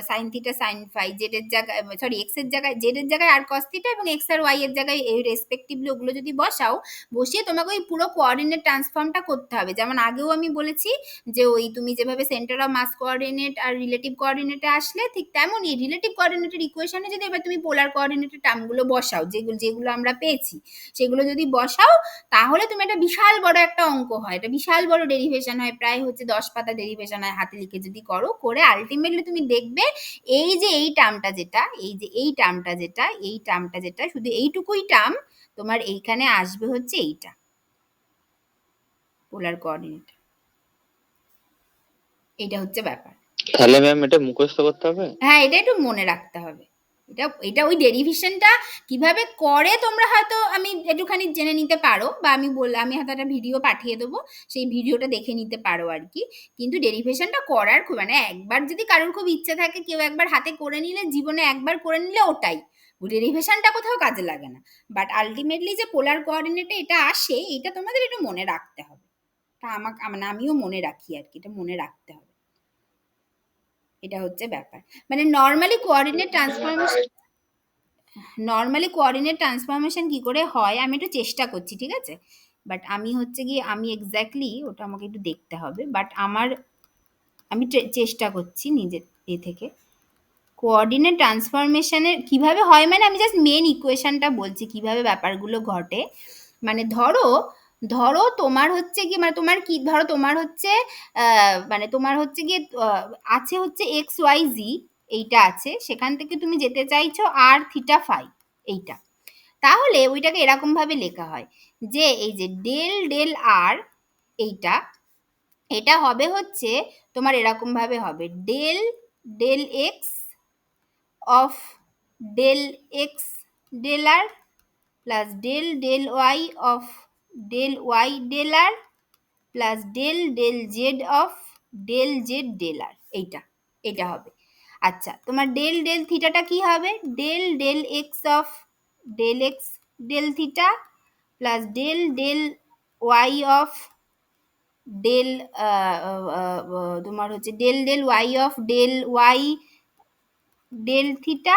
sine theta sine phi, Z এর জায়গায় সরি এক্স এর জায়গায় জেড এর জায়গায় আর কস থিটা এবং এক্স আর ওয়াই এর জায়গায় রেসপেক্টিভলি ওগুলো যদি বসাও, বসিয়ে তোমাকে ওই পুরো কোঅর্ডিনেট ট্রান্সফর্মটা করতে হবে। যেমন আগেও আমি বলেছি যে ওই তুমি যেভাবে সেন্টার অফ মাস কোঅর্ডিনেট আর রিলেটিভ কোঅর্ডিনেটে আসলে, ঠিক তেমনই রিলেটিভ কোঅর্ডিনেটের ইকুয়েশনে যদি এবার তুমি পোলার কোঅর্ডিনেটের টার্মগুলো বসাও, যেগুলো আমরা পেয়েছি সেগুলো যদি বসাও, তাহলে তুমি একটা বিশাল বড় একটা অঙ্ক হয়, এটা বিশাল বড় ডেরিভেশন হয়, প্রায় হচ্ছে 10 পাতা ডেরিভেশন হয় হাতে লিখে যদি করো, করে আলটিমেটলি তুমি দেখবে এই যে এই টার্মটা যেটা, এই টার্মটা যেটা শুধু এইটুকুই টার্ম তোমার এইখানে আসবে হচ্ছে এইটা পোলার কোঅর্ডিনেট। এটা হচ্ছে ব্যাপার। তাহলে ম্যাম এটা মুখস্থ করতে হবে? হ্যাঁ, এটা একটু মনে রাখতে হবে। এটা ওই ডেরিভেশনটা কিভাবে করে তোমরা হয়তো আমি একটুখানি জেনে নিতে পারো, বা আমি হয়তো একটা ভিডিও পাঠিয়ে দেবো, সেই ভিডিওটা দেখে নিতে পারো আর কি। কিন্তু ডেরিভেশনটা করার খুব, মানে একবার যদি কারোর খুব ইচ্ছে থাকে, কেউ একবার হাতে করে নিলে, জীবনে একবার করে নিলে ওটাই, ডেরিভেশনটা কোথাও কাজে লাগে না। বাট আলটিমেটলি যে পোলার কোঅর্ডিনেটে এটা আসে, এটা তোমাদের একটু মনে রাখতে হবে। তা মানে আমিও মনে রাখি আর কি, এটা মনে রাখতে হবে। এটা হচ্ছে ব্যাপার। মানে নর্মালি কোঅর্ডিনেট ট্রান্সফরমেশন কি করে হয় আমি একটু চেষ্টা করছি, ঠিক আছে? বাট আমি হচ্ছে গিয়ে আমি এক্স্যাক্টলি ওটা আমাকে একটু দেখতে হবে, বাট আমি চেষ্টা করছি নিজের থেকে। কোঅর্ডিনেট ট্রান্সফরমেশনের কিভাবে হয়, মানে আমি জাস্ট মেন ইকুয়েশনটা বলছি কিভাবে ব্যাপারগুলো ঘটে। মানে ধরো তোমার হচ্ছে কি, মানে তোমার কি, ধরো তোমার হচ্ছে মানে তোমার হচ্ছে গিয়ে আছে হচ্ছে এক্স ওয়াই জি, এইটা আছে, সেখান থেকে তুমি যেতে চাইছো আর থিটা ফাই, এইটা। তাহলে ওইটাকে এরকম ভাবে লেখা হয় যে এই যে ডেল ডেল আর, এটা হবে হচ্ছে তোমার এরকম ভাবে হবে del del X of del X del R plus del del Y of del Y del R plus del del Z of del Z del R, এইটা হবে। আচ্ছা, তোমার ডেল ডেল থিটাটা কি হবে? Del del X of del X del theta plus del del Y of del তোমার হচ্ছে del del Y of del Y del theta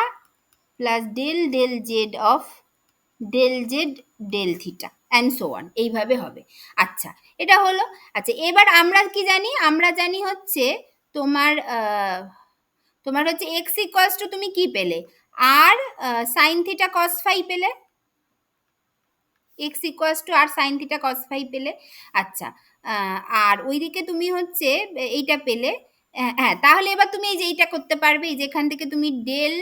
plus del del Z of del Z del theta and so on, এইভাবে হবে। আচ্ছা, এটা হলো। আচ্ছা, এবার আমরা কি জানি? আমরা জানি হচ্ছে তোমার হচ্ছে এক্স ইকুয়ালস টু তুমি কি পেলে? R sine theta cos phi পেলে, X equals to R sine theta cos phi পেলে। আচ্ছা, আর ওইদিকে তুমি হচ্ছে এইটা পেলে। হ্যাঁ, তাহলে এবার তুমি এই যে এইটা করতে পারবে, এই যেখান থেকে তুমি del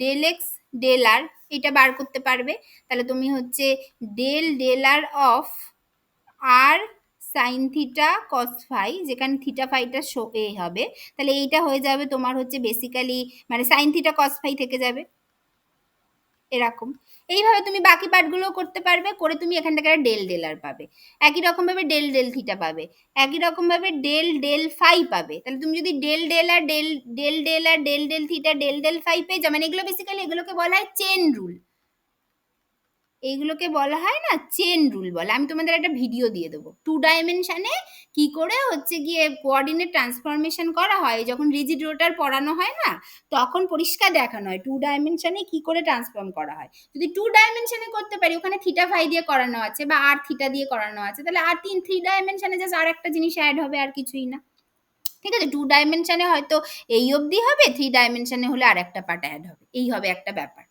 del X del R এটা বার করতে পারবে। তাহলে তুমি হচ্ছে del del R of R sine theta cos phi, যেখানে থিটা ফাইটা হবে, তাহলে এইটা হয়ে যাবে তোমার হচ্ছে বেসিক্যালি মানে সাইন থিটা কস ফাই থেকে যাবে এরকম। এইভাবে তুমি বাকি পার্টগুলো করতে পারবে, করে তুমি এখান থেকে ডেল ডেল আর পাবে, একই রকম ভাবে ডেল ডেল থিটা পাবে, একই রকম ভাবে ডেল ডেল ফাই পাবে। তাহলে তুমি যদি del del R del del del R del del theta del del phi পেয়ে যাও, মানে এগুলো বেসিক্যালি এগুলোকে বলা হয় চেন রুল, এইগুলোকে বলা হয় না চেন রুল বলে। আমি তোমাদের একটা ভিডিও দিয়ে দেবো 2 ডাইমেনশনে কি করে হচ্ছে গিয়ে কোঅর্ডিনেট ট্রান্সফরমেশন করা হয়, যখন রিজিড রোটার পড়ানো হয় না তখন পরিষ্কার দেখানো হয় 2 ডাইমেনশনে কি করে ট্রান্সফর্ম করা হয়। যদি 2 ডাইমেনশনে করতে পারি, ওখানে থিটা ফাই দিয়ে করানো আছে বা আর থিটা দিয়ে করানো আছে, তাহলে আর 3 ডাইমেনশনে জাস্ট আর একটা জিনিস অ্যাড হবে, আর কিছুই না, ঠিক আছে? 2 ডাইমেনশনে হয়তো এই অবধি হবে, 3 ডাইমেনশনে হলে আর একটা পার্ট অ্যাড হবে, এই হবে একটা ব্যাপার,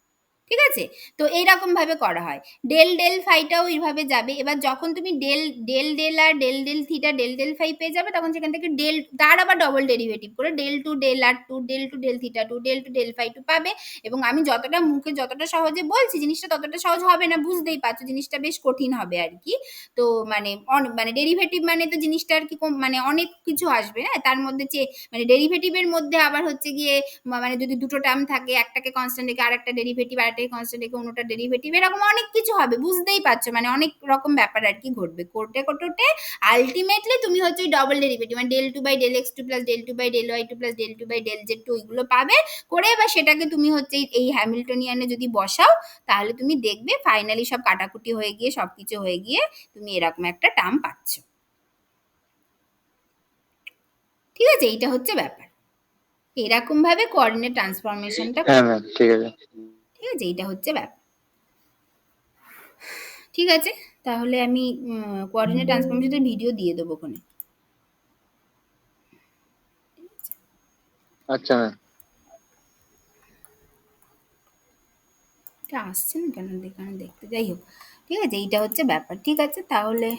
ঠিক আছে? তো এইরকম ভাবে করা হয়। ডেল ডেল ফাইটাও এইভাবে যাবে। এবার যখন তুমি del del del R del del theta del del phi পেয়ে যাবে, তখন সেখান থেকে ডেল তার আবার ডবল ডেরিভেটিভ করে del two del R two del two del theta two del two del phi two পাবে। এবং আমি যতটা মুখে যতটা সহজে বলছি, জিনিসটা ততটা সহজ হবে না, বুঝতেই পারছো, জিনিসটা বেশ কঠিন হবে আর কি। তো মানে ডেরিভেটিভ মানে তো জিনিসটা আর কি মানে অনেক কিছু আসবে, হ্যাঁ, তার মধ্যে মানে ডেরিভেটিভের মধ্যে আবার হচ্ছে গিয়ে মানে যদি দুটো টার্ম থাকে, একটাকে কনস্ট্যান্ট রেখে আরেকটা ডেরিভেটিভ আর চার্টের কনস্ট্যান্ট একে অন্যটা ডেরিভেটিভ, এরকম অনেক কিছু হবে, বুঝতেই পারছো, মানে অনেক রকম ব্যাপার আর কি ঘটবে, করতে করতে আলটিমেটলি তুমি হচ্ছে ওই ডবল ডেরিভেটিভ মানে del 2 by del x2 plus del 2 by del y2 plus del 2 by del z2 ওইগুলো পাবে করে, এবার সেটাকে তুমি হচ্ছে এই হ্যামিল্টনিয়ানে যদি বসাও তাহলে তুমি দেখবে ফাইনালি সব কাটাকুটি হয়ে গিয়ে সবকিছু হয়ে গিয়ে তুমি এরকম একটা টার্ম পাচ্ছ। ঠিক আছে, এইটা হচ্ছে ব্যাপার, এরকম ভাবে কোঅর্ডিনেট ট্রান্সফরমেশনটা, হ্যাঁ ম্যাম ঠিক আছে। ঠিক আছে, এইটা হচ্ছে ব্যাপার। ঠিক আছে, তাহলে আমি কোঅর্ডিনেট ট্রান্সফরমেশনের ভিডিও দিয়ে দেবো ওখানে। আচ্ছা ম্যাম। এটা আসছে না কেন, দেখতে, যাই হোক, ঠিক আছে, এইটা হচ্ছে ব্যাপার। ঠিক আছে, তাহলে